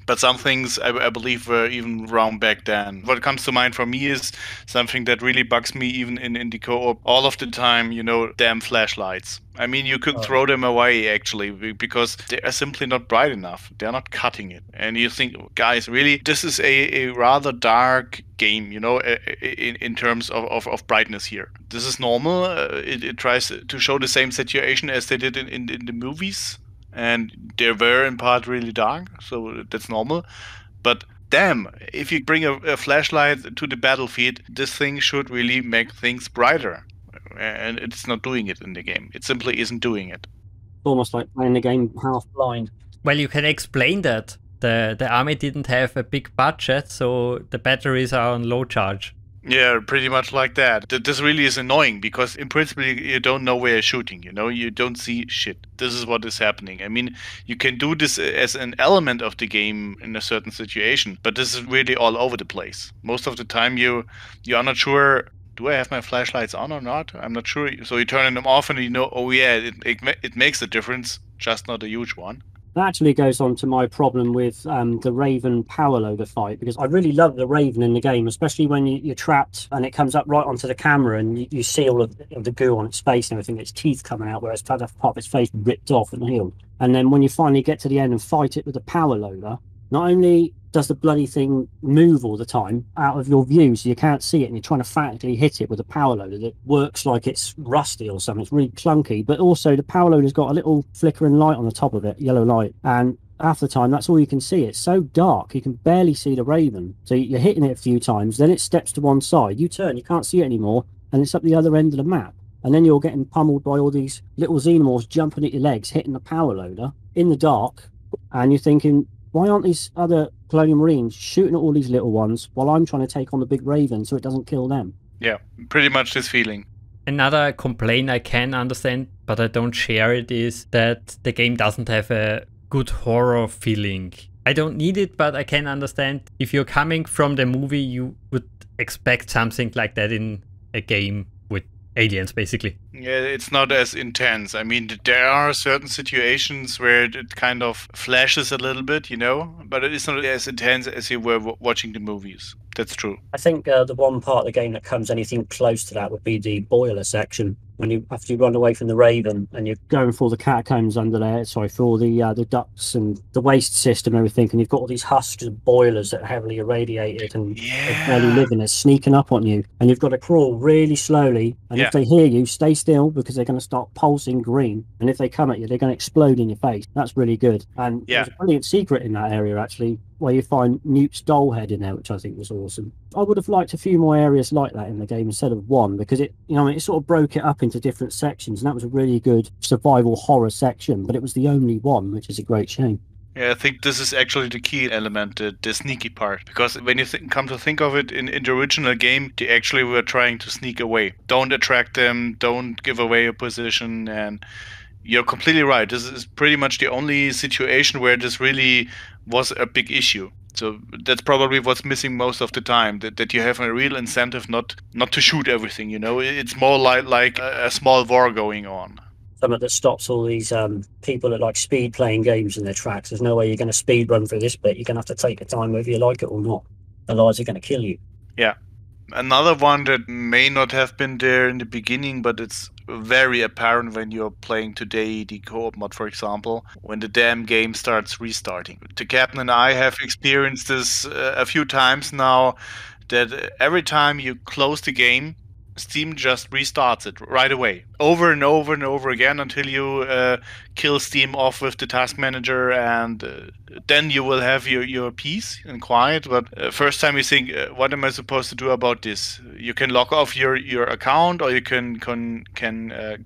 But some things I believe were even wrong back then. What comes to mind for me is something that really bugs me even in the co-op all of the time, you know, damn flashlights. I mean, you could throw them away, actually, because they are simply not bright enough. They're not cutting it. And you think, guys, really, this is a rather dark game, you know, in terms of brightness here. This is normal. It tries to show the same situation as they did in the movies. And they were in part really dark, so that's normal. But damn, if you bring a flashlight to the battlefield, this thing should really make things brighter. And it's not doing it in the game. It simply isn't doing it. Almost like playing the game half blind. Well, you can explain that. The army didn't have a big budget, so the batteries are on low charge. Yeah, pretty much like that. This really is annoying because in principle you don't know where you're shooting, you know, you don't see shit. This is what is happening. I mean, you can do this as an element of the game in a certain situation, but this is really all over the place. Most of the time you are not sure, do I have my flashlights on or not? I'm not sure. So you turn them off and you know, oh yeah, it makes a difference, just not a huge one. That actually goes on to my problem with the Raven power loader fight, because I really love the Raven in the game, especially when you're trapped and it comes up right onto the camera and you see all of the goo on its face and everything, its teeth coming out, whereas part of its face ripped off and healed. And then when you finally get to the end and fight it with the power loader, not only does the bloody thing move all the time out of your view so you can't see it and you're trying to frantically hit it with a power loader that works like it's rusty or something, it's really clunky, but also the power loader's got a little flickering light on the top of it, yellow light, and half the time that's all you can see. It's so dark you can barely see the Raven, so you're hitting it a few times, then it steps to one side, you turn, you can't see it anymore, and it's up the other end of the map, and then you're getting pummeled by all these little xenomorphs jumping at your legs, hitting the power loader in the dark, and you're thinking, why aren't these other Colonial Marines shooting at all these little ones while I'm trying to take on the big Raven so it doesn't kill them? Yeah, pretty much this feeling. Another complaint I can understand, but I don't share it, is that the game doesn't have a good horror feeling. I don't need it, but I can understand if you're coming from the movie, you would expect something like that in a game with aliens, basically. Yeah, it's not as intense. I mean, there are certain situations where it kind of flashes a little bit, you know, but it is not as intense as you were watching the movies. That's true. I think the one part of the game that comes anything close to that would be the boiler section. When you after you run away from the Raven and you're going for all the catacombs under there, for all the ducts and the waste system and everything, and you've got all these husks of boilers that are heavily irradiated and they're barely living, they're sneaking up on you, and you've got to crawl really slowly, and if they hear you, stay still, because they're going to start pulsing green, and if they come at you, they're going to explode in your face. That's really good. And there's a brilliant secret in that area, actually, where you find Newt's doll head in there, which I think was awesome. I would have liked a few more areas like that in the game instead of one, because it sort of broke it up into different sections, and that was a really good survival horror section, but it was the only one, which is a great shame. Yeah, I think this is actually the key element, the sneaky part. Because when you come to think of it, in the original game, they actually were trying to sneak away. Don't attract them, don't give away your position, and you're completely right. This is pretty much the only situation where this really was a big issue. So that's probably what's missing most of the time, that you have a real incentive not to shoot everything, you know? It's more like a small war going on. Something that stops all these people that like speed playing games in their tracks. There's no way you're going to speed run through this bit. You're going to have to take your time whether you like it or not. Otherwise, they're going to kill you. Yeah. Another one that may not have been there in the beginning, but it's very apparent when you're playing today, the co-op mod, for example, when the damn game starts restarting. The captain and I have experienced this a few times now, that every time you close the game, Steam just restarts it right away, over and over and over again, until you kill Steam off with the task manager, and then you will have your peace and quiet. But first time you think, what am I supposed to do about this? You can log off your account, or you can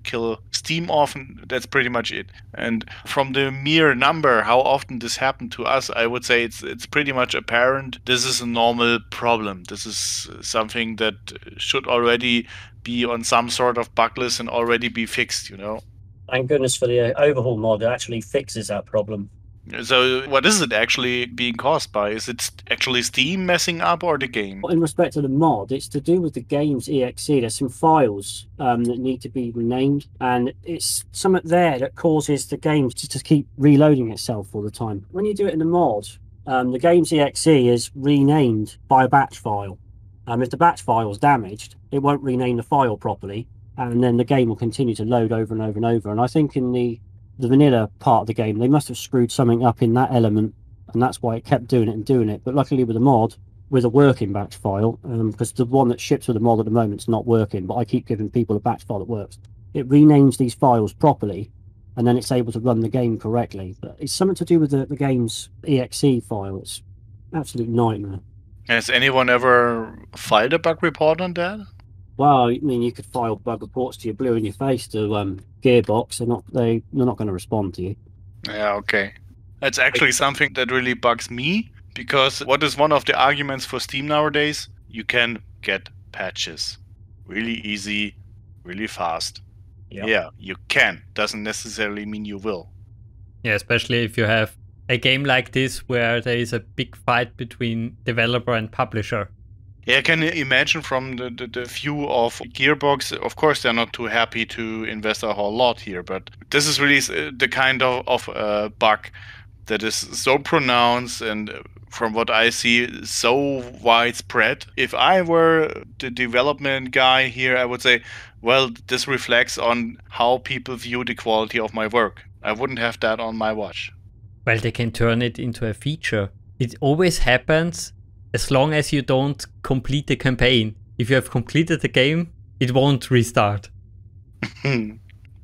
kill Steam off, and that's pretty much it. And from the mere number, how often this happened to us, I would say it's pretty much apparent. This is a normal problem. This is something that should already be on some sort of bug list and already be fixed, you know. Thank goodness for the Overhaul mod that actually fixes that problem. So what is it actually being caused by? Is it actually Steam messing up, or the game? In respect to the mod, it's to do with the game's exe. There's some files that need to be renamed, and it's something there that causes the game to keep reloading itself all the time. When you do it in the mod, the game's exe is renamed by a batch file. If the batch file is damaged, it won't rename the file properly, and then the game will continue to load over and over and over. And I think in the vanilla part of the game, they must have screwed something up in that element, and that's why it kept doing it. But luckily with the mod, with a working batch file, because the one that ships with the mod at the moment is not working, but I keep giving people a batch file that works. It renames these files properly, and then it's able to run the game correctly. But it's something to do with the game's exe file. It's an absolute nightmare. Has anyone ever filed a bug report on that? Well, I mean, you could file bug reports to your blue in your face to Gearbox. They're not going to respond to you. Yeah, okay. That's actually something that really bugs me, because what is one of the arguments for Steam nowadays? You can get patches really easy, really fast. Yeah, you can. Doesn't necessarily mean you will. Yeah, especially if you have a game like this where there is a big fight between developer and publisher. Yeah, I can imagine from the view of Gearbox, of course they're not too happy to invest a whole lot here, but this is really the kind of bug that is so pronounced and, from what I see, so widespread. If I were the development guy here, I would say, well, this reflects on how people view the quality of my work. I wouldn't have that on my watch. Well, they can turn it into a feature. It always happens as long as you don't complete the campaign. If you have completed the game, it won't restart.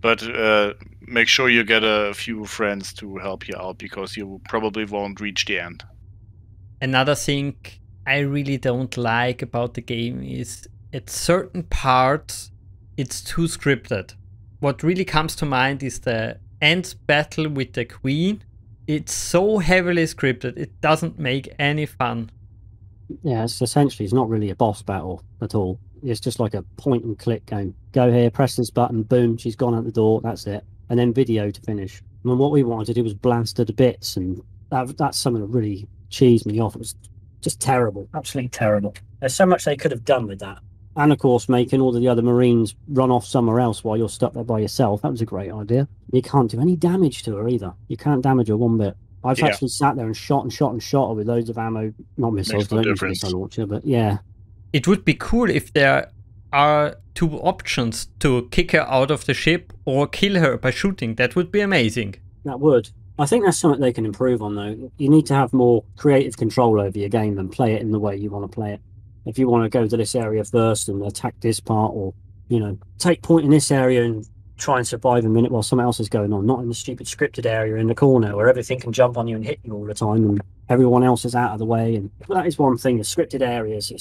But make sure you get a few friends to help you out, because you probably won't reach the end. Another thing I really don't like about the game is at certain parts it's too scripted. What really comes to mind is the end battle with the Queen. It's so heavily scripted, it doesn't make any fun. Yeah, it's not really a boss battle at all. It's just like a point and click game. Go here, press this button, boom, she's gone out the door. That's it. And then video to finish. And what we wanted to do was blast her to bits, and that's something that really cheesed me off. It was just terrible, absolutely terrible. There's so much they could have done with that. And of course, making all of the other Marines run off somewhere else while you're stuck there by yourself. That was a great idea. You can't do any damage to her either. You can't damage her one bit. I've actually sat there and shot her with loads of ammo, not missiles, don't use a missile launcher, but yeah. It would be cool if there are two options to kick her out of the ship or kill her by shooting. That would be amazing. That would. I think that's something they can improve on, though. You need to have more creative control over your game and play it in the way you want to play it. If you want to go to this area first and attack this part, or, you know, take point in this area and try and survive a minute while something else is going on, not in the stupid scripted area in the corner where everything can jump on you and hit you all the time and everyone else is out of the way. And that is one thing, the scripted areas,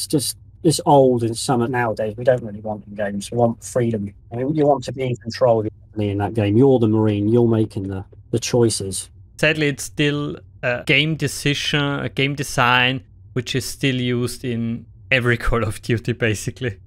it's old and something nowadays we don't really want in games. We want freedom. I mean, you want to be in control in that game. You're the Marine, you're making the choices. Sadly, it's still a game decision, a game design, which is still used in every Call of Duty, basically.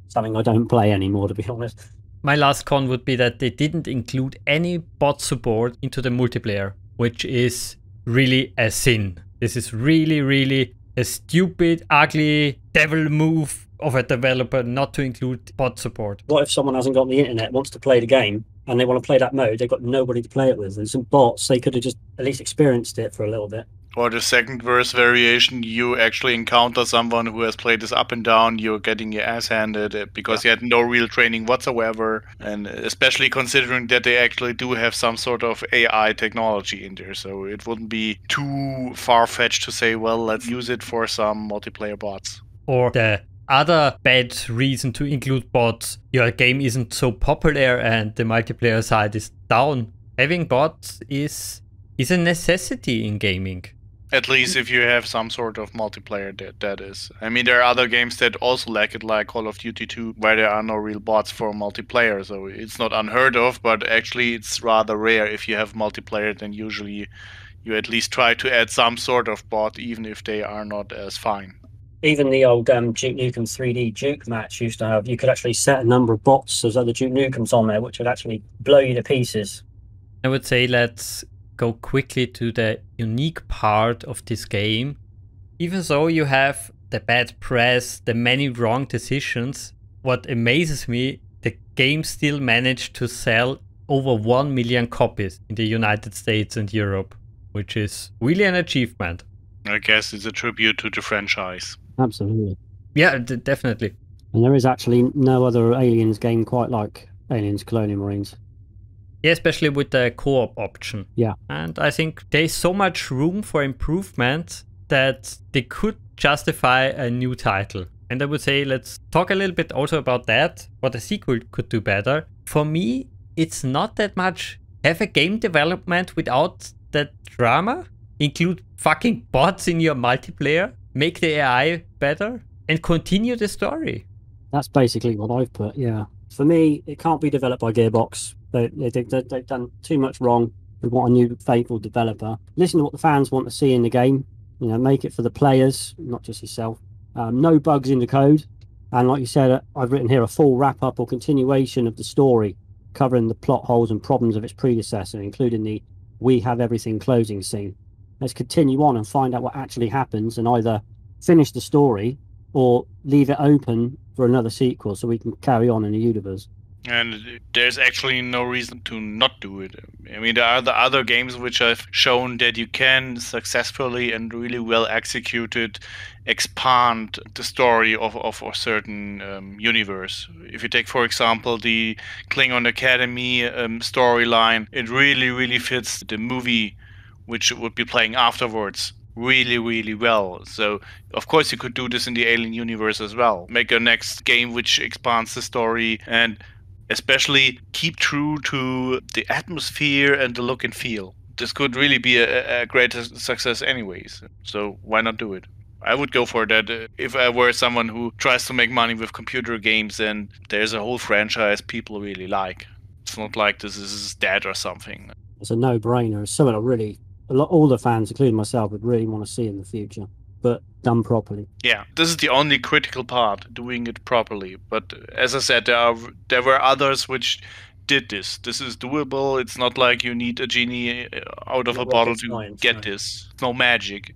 Something I don't play anymore, to be honest. My last con would be that they didn't include any bot support into the multiplayer, which is really a sin. This is really, really a stupid, ugly devil move of a developer not to include bot support. What if someone hasn't got the internet, wants to play the game, and they want to play that mode, they've got nobody to play it with? And some bots, they could have just at least experienced it for a little bit. Or the second verse variation, you actually encounter someone who has played this up and down, you're getting your ass handed because you had no real training whatsoever, and especially considering that they actually do have some sort of AI technology in there, so it wouldn't be too far-fetched to say, well, let's use it for some multiplayer bots. Or the other bad reason to include bots, your game isn't so popular and the multiplayer side is down. Having bots is a necessity in gaming. At least if you have some sort of multiplayer, that is. I mean, there are other games that also lack it, like Call of Duty 2, where there are no real bots for multiplayer, so it's not unheard of, but actually it's rather rare. If you have multiplayer, then usually you at least try to add some sort of bot, even if they are not as fine. Even the old Duke Nukem 3D Duke match used to have, you could actually set a number of bots as other Duke Nukems on there, which would actually blow you to pieces. I would say let's go quickly to the unique part of this game. Even though you have the bad press, the many wrong decisions, what amazes me, the game still managed to sell over 1 million copies in the United States and Europe, which is really an achievement. I guess it's a tribute to the franchise. Absolutely. Yeah, definitely. And there is actually no other Aliens game quite like Aliens Colonial Marines. Yeah, especially with the co-op option. Yeah. And I think there's so much room for improvement that they could justify a new title. And I would say let's talk a little bit also about that, what a sequel could do better. For me, it's not that much. Have a game development without that drama. Include fucking bots in your multiplayer. Make the AI better. And continue the story. That's basically what I've put, yeah. For me, it can't be developed by Gearbox. They've done too much wrong. We want a new faithful developer. Listen to what the fans want to see in the game. You know, make it for the players, not just yourself. No bugs in the code. And like you said, I've written here a full wrap-up or continuation of the story, covering the plot holes and problems of its predecessor, including the "we have everything" closing scene. Let's continue on and find out what actually happens and either finish the story or leave it open for another sequel so we can carry on in the universe. And there's actually no reason to not do it. I mean, there are the other games which have shown that you can successfully and really well executed expand the story of a certain universe. If you take, for example, the Klingon Academy storyline, it really, really fits the movie which would be playing afterwards really, really well. So, of course, you could do this in the Alien universe as well. Make a next game which expands the story and especially keep true to the atmosphere and the look and feel. This could really be a great success anyways. So why not do it? I would go for that if I were someone who tries to make money with computer games and there's a whole franchise people really like. It's not like this is dead or something. It's a no-brainer. It's something all the fans, including myself, would really want to see in the future. But done properly. Yeah, this is the only critical part, doing it properly. But as I said, there were others which did this. This is doable. It's not like you need a genie out of Not a bottle rocket to science, get no. this. No magic.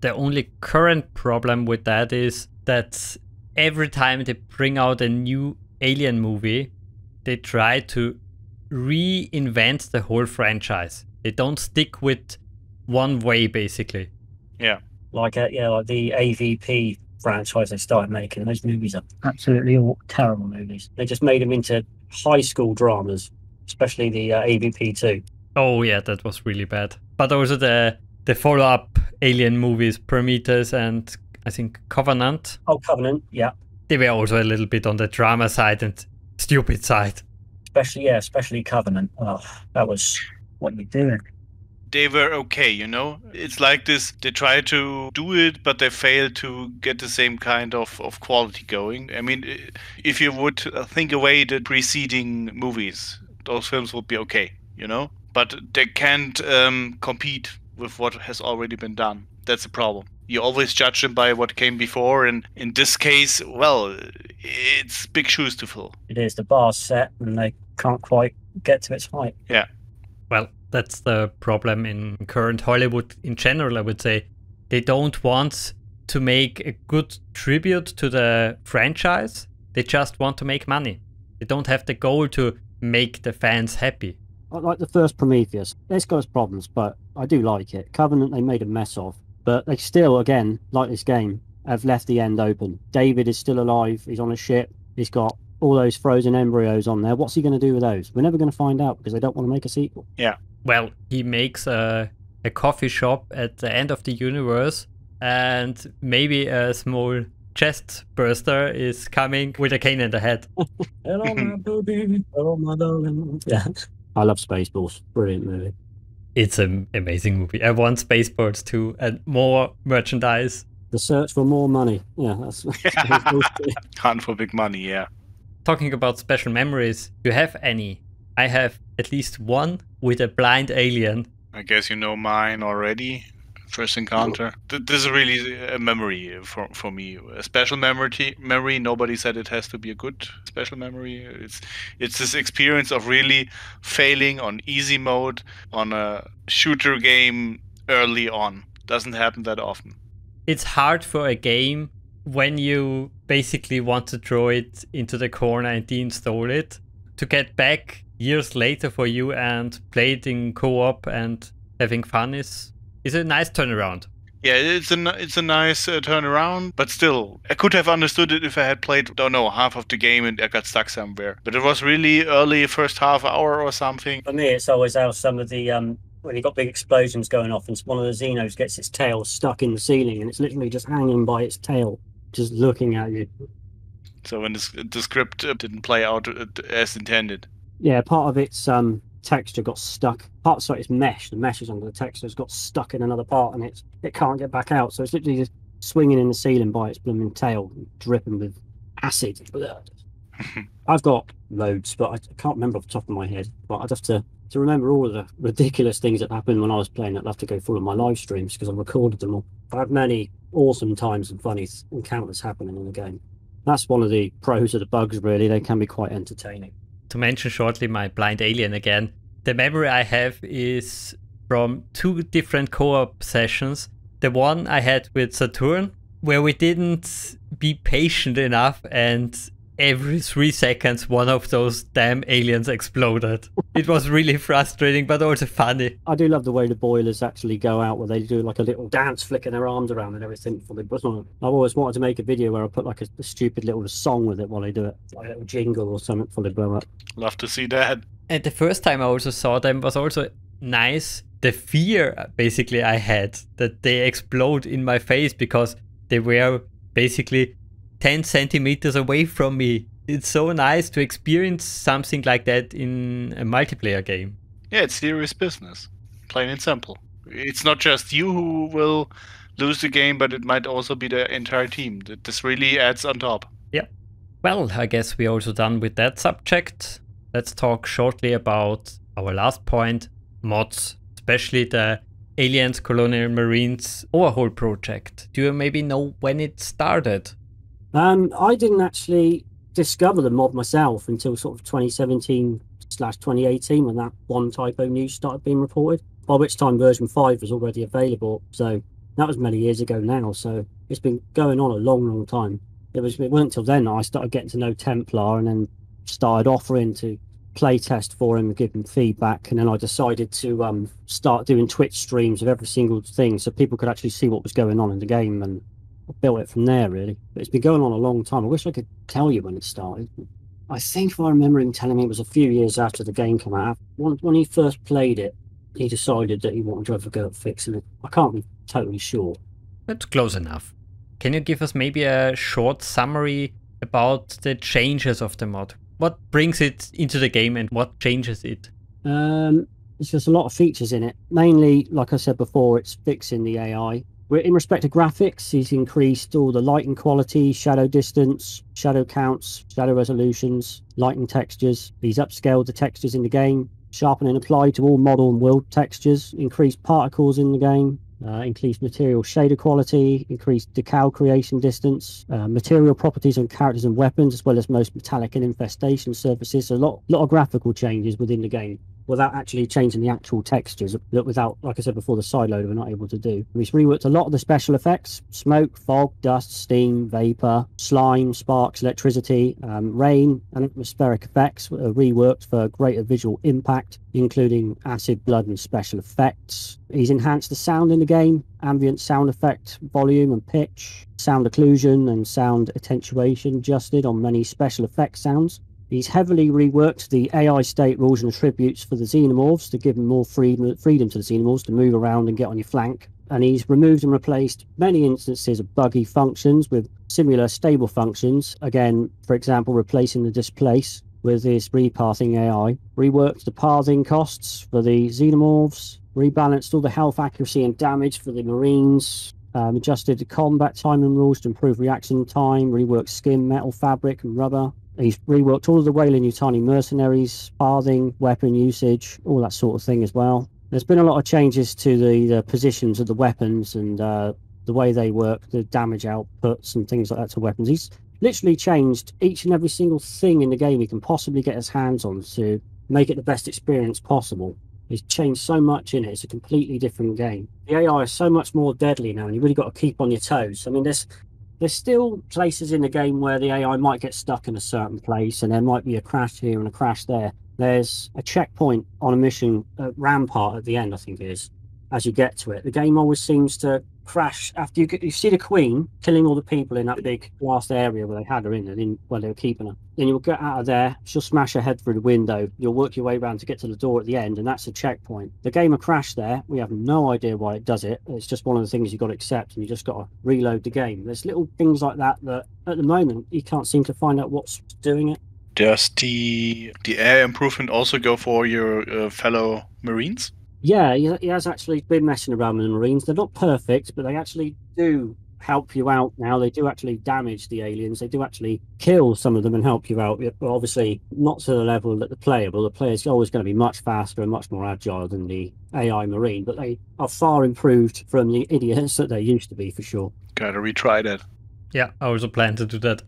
The only current problem with that is that every time they bring out a new Alien movie, they try to reinvent the whole franchise. They don't stick with one way, basically. Yeah. Like the AVP franchise they started making. Those movies are absolutely all terrible movies. They just made them into high school dramas, especially the AVP 2. Oh yeah, that was really bad. But also the follow-up Alien movies, Prometheus and I think Covenant. Oh, Covenant, yeah. They were also a little bit on the drama side and stupid side. Especially Covenant. Oh, that was what you're doing. They were okay, you know? It's like this, they try to do it, but they fail to get the same kind of quality going. I mean, if you would think away the preceding movies, those films would be okay, you know? But they can't compete with what has already been done. That's the problem. You always judge them by what came before, and in this case, well, it's big shoes to fill. It is. The bar's set, and they can't quite get to its height. Yeah. Well, that's the problem in current Hollywood in general, I would say. They don't want to make a good tribute to the franchise. They just want to make money. They don't have the goal to make the fans happy. I like the first Prometheus. It's got its problems, but I do like it. Covenant they made a mess of, but they still, again, like this game, have left the end open. David is still alive. He's on a ship. He's got all those frozen embryos on there. What's he going to do with those? We're never going to find out because they don't want to make a sequel. Yeah. Well, he makes a coffee shop at the end of the universe, and maybe a small chest burster is coming with a cane in the head. Hello, my baby. Hello, my darling. Yeah. I love Spaceballs. Brilliant movie. It's an amazing movie. I want Spaceballs too, and more merchandise. The search for more money. Yeah, that's Hunt for big money, yeah. Talking about special memories, do you have any? I have at least one with a blind alien. I guess you know mine already. First encounter. This is really a memory for me. A special memory. Nobody said it has to be a good special memory. It's this experience of really failing on easy mode on a shooter game early on. Doesn't happen that often. It's hard for a game when you basically want to throw it into the corner and deinstall it to get back years later for you and play it in co-op and having fun is a nice turnaround. Yeah, it's a nice turnaround, but still, I could have understood it if I had played, don't know, half of the game and I got stuck somewhere. But it was really early, first half hour or something. For me, it's always how some of the when you've got big explosions going off and one of the Xenos gets its tail stuck in the ceiling and it's literally just hanging by its tail, just looking at you. So when the script didn't play out as intended. Yeah, part of its texture got stuck. Its mesh. The mesh is under the texture. It's got stuck in another part, and it can't get back out. So it's literally just swinging in the ceiling by its blooming tail, dripping with acid. I've got loads, but I can't remember off the top of my head. But I'd have to remember all of the ridiculous things that happened when I was playing. I'd have to go through all my live streams because I recorded them all. I have many awesome times and funny encounters happening in the game. That's one of the pros of the bugs, really. They can be quite entertaining. To mention shortly my blind alien again, the memory I have is from 2 different co-op sessions. The one I had with Saturn, where we didn't be patient enough and every 3 seconds one of those damn aliens exploded. It was really frustrating, but also funny. I do love the way the boilers actually go out, where they do like a little dance, flicking their arms around and everything before they bust on. I've always wanted to make a video where I put like a stupid little song with it while they do it, like a little jingle or something before they blow up. Love to see that. And the first time I also saw them was also nice. The fear basically I had that they explode in my face because they were basically 10 centimeters away from me. It's so nice to experience something like that in a multiplayer game. Yeah, it's serious business. Plain and simple. It's not just you who will lose the game, but it might also be the entire team. This really adds on top. Yeah. Well, I guess we're also done with that subject. Let's talk shortly about our last point, mods, especially the Aliens Colonial Marines Overhaul project? Do you maybe know when it started? I didn't actually discover the mod myself until sort of 2017/2018 when that one typo news started being reported, by which time version 5 was already available. So that was many years ago now. So it's been going on a long time. It wasn't until then that I started getting to know Templar and then started offering to play test for him and give him feedback. And then I decided to start doing Twitch streams of every single thing so people could actually see what was going on in the game, and I built it from there, really. But it's been going on a long time. I wish I could tell you when it started. I think if I remember him telling me it was a few years after the game came out. When he first played it, he decided that he wanted to have a go at fixing it. I can't be totally sure. That's close enough. Can you give us maybe a short summary about the changes of the mod? What brings it into the game and what changes it? There's just a lot of features in it. Mainly, like I said before, it's fixing the AI. In respect to graphics, he's increased all the lighting quality, shadow distance, shadow counts, shadow resolutions, lighting textures. He's upscaled the textures in the game, sharpening applied to all model and world textures, increased particles in the game, increased material shader quality, increased decal creation distance, material properties on characters and weapons, as well as most metallic and infestation surfaces. So a lot of graphical changes within the game, without actually changing the actual textures, that without, like I said before, the sideloader we're not able to do. We've reworked a lot of the special effects: smoke, fog, dust, steam, vapor, slime, sparks, electricity, rain, and atmospheric effects are reworked for greater visual impact, including acid, blood, and special effects. He's enhanced the sound in the game: ambient sound effect, volume and pitch, sound occlusion and sound attenuation adjusted on many special effects sounds. He's heavily reworked the AI state rules and attributes for the xenomorphs to give them more freedom to the xenomorphs to move around and get on your flank. And he's removed and replaced many instances of buggy functions with similar stable functions. Again, for example, replacing the displace with his repathing AI. Reworked the pathing costs for the xenomorphs. Rebalanced all the health, accuracy, and damage for the Marines. Adjusted the combat timing rules to improve reaction time. Reworked skin, metal, fabric, and rubber. He's reworked all of the Weyland-Yutani mercenaries, pathing, weapon usage, all that sort of thing as well. There's been a lot of changes to the positions of the weapons and the way they work, the damage outputs and things like that to weapons. He's literally changed each and every single thing in the game he can possibly get his hands on to make it the best experience possible. He's changed so much in it. It's a completely different game. The AI is so much more deadly now, and you've really got to keep on your toes. I mean, there's still places in the game where the AI might get stuck in a certain place, and there might be a crash here and a crash there. There's a checkpoint on a mission at Rampart at the end, I think it is. As you get to it, the game always seems to crash after you see the Queen killing all the people in that big last area where they had her in where they were keeping her. Then you'll get out of there, she'll smash her head through the window, you'll work your way around to get to the door at the end, and that's a checkpoint. The game will crash there. We have no idea why it does it. It's just one of the things you've got to accept, and you just got to reload the game. There's little things like that at the moment you can't seem to find out what's doing it. Does the AI improvement also go for your fellow Marines? Yeah, he has actually been messing around with the Marines. They're not perfect, but they actually do help you out now. They do actually damage the aliens. They do actually kill some of them and help you out. But obviously, not to the level that the player will. The player's always going to be much faster and much more agile than the AI Marine, but they are far improved from the idiots that they used to be, for sure. Gotta retry that. Yeah, I also plan to do that.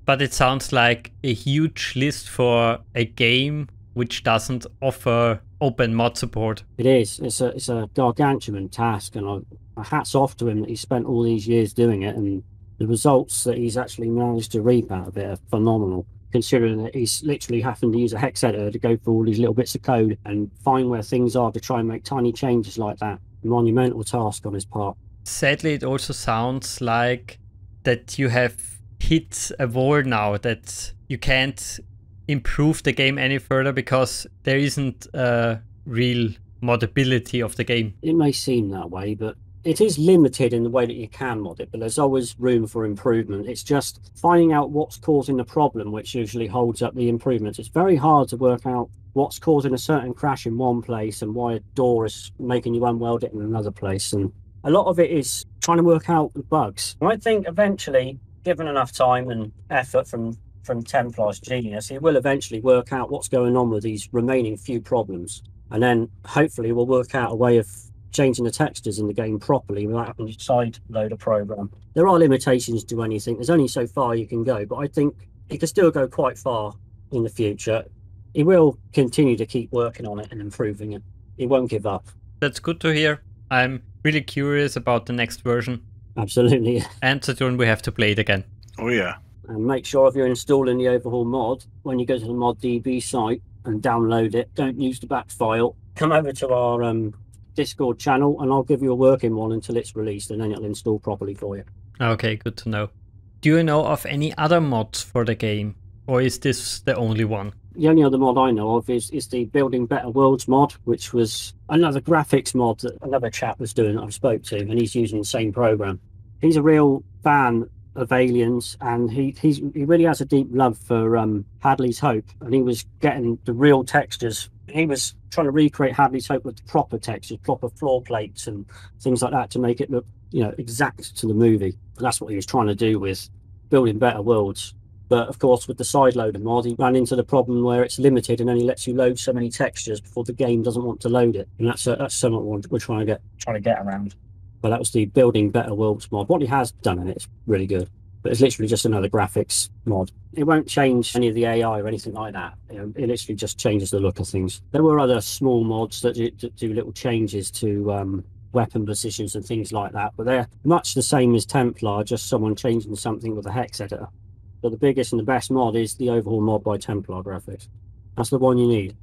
But it sounds like a huge list for a game which doesn't offer open mod support. It is. It's a gargantuan task, and hats off to him that he spent all these years doing it, and the results that he's actually managed to reap out of it are phenomenal, considering that he's literally having to use a hex editor to go through all these little bits of code and find where things are to try and make tiny changes like that. A monumental task on his part. Sadly, it also sounds like that you have hit a wall now, that you can't improve the game any further because there isn't a real modability of the game. It may seem that way, but it is limited in the way that you can mod it, but there's always room for improvement. It's just finding out what's causing the problem, which usually holds up the improvements. It's very hard to work out what's causing a certain crash in one place and why a door is making you unweld it in another place. And a lot of it is trying to work out the bugs. I think eventually, given enough time and effort from Templar's genius, he will eventually work out what's going on with these remaining few problems, and then hopefully we'll work out a way of changing the textures in the game properly without having to side load a program. There are limitations to anything. There's only so far you can go, but I think it can still go quite far in the future. He will continue to keep working on it and improving it. He won't give up. That's good to hear. I'm really curious about the next version. Absolutely. And Saturn, we have to play it again. Oh yeah. And make sure if you're installing the Overhaul mod, when you go to the ModDB site and download it, don't use the back file. Come over to our Discord channel and I'll give you a working one until it's released, and then it'll install properly for you. Okay, good to know. Do you know of any other mods for the game? Or is this the only one? The only other mod I know of is the Building Better Worlds mod, which was another graphics mod that another chap was doing that I spoke to, and he's using the same program. He's a real fan of Aliens, and he really has a deep love for Hadley's Hope, and he was getting the real textures. He was trying to recreate Hadley's Hope with the proper textures, proper floor plates and things like that to make it look, you know, exact to the movie. And that's what he was trying to do with Building Better Worlds. But of course, with the side loader mod, he ran into the problem where it's limited and only lets you load so many textures before the game doesn't want to load it. And that's something we're trying to get around. But that was the Building Better Worlds mod. What he has done in it is really good. But it's literally just another graphics mod. It won't change any of the AI or anything like that. You know, it literally just changes the look of things. There were other small mods that do little changes to weapon positions and things like that. But they're much the same as Templar, just someone changing something with a hex editor. But the biggest and the best mod is the Overhaul Mod by Templar Graphics. That's the one you need.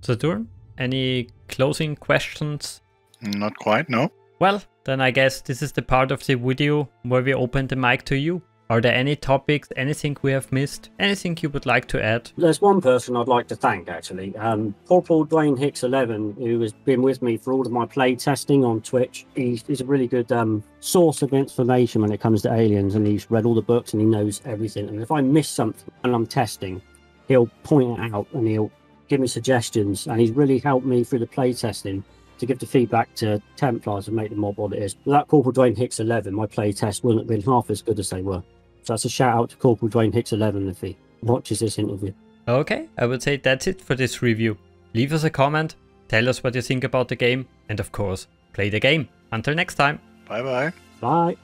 Saturn, any closing questions? Not quite, no. Well, then I guess this is the part of the video where we open the mic to you. Are there any topics, anything we have missed, anything you would like to add? There's one person I'd like to thank, actually. Corporal Dwayne Hicks 11, who has been with me for all of my play testing on Twitch. He's a really good source of information when it comes to Aliens, and he's read all the books and he knows everything. And if I miss something and I'm testing, he'll point it out and he'll give me suggestions. And he's really helped me through the play testing to give the feedback to Templars and make the mod what it is. Without Corporal Dwayne Hicks 11, my play test wouldn't have been half as good as they were. So that's a shout out to Corporal Dwayne Hicks 11 if he watches this interview. Okay, I would say that's it for this review. Leave us a comment, tell us what you think about the game, and of course, play the game. Until next time. Bye bye. Bye.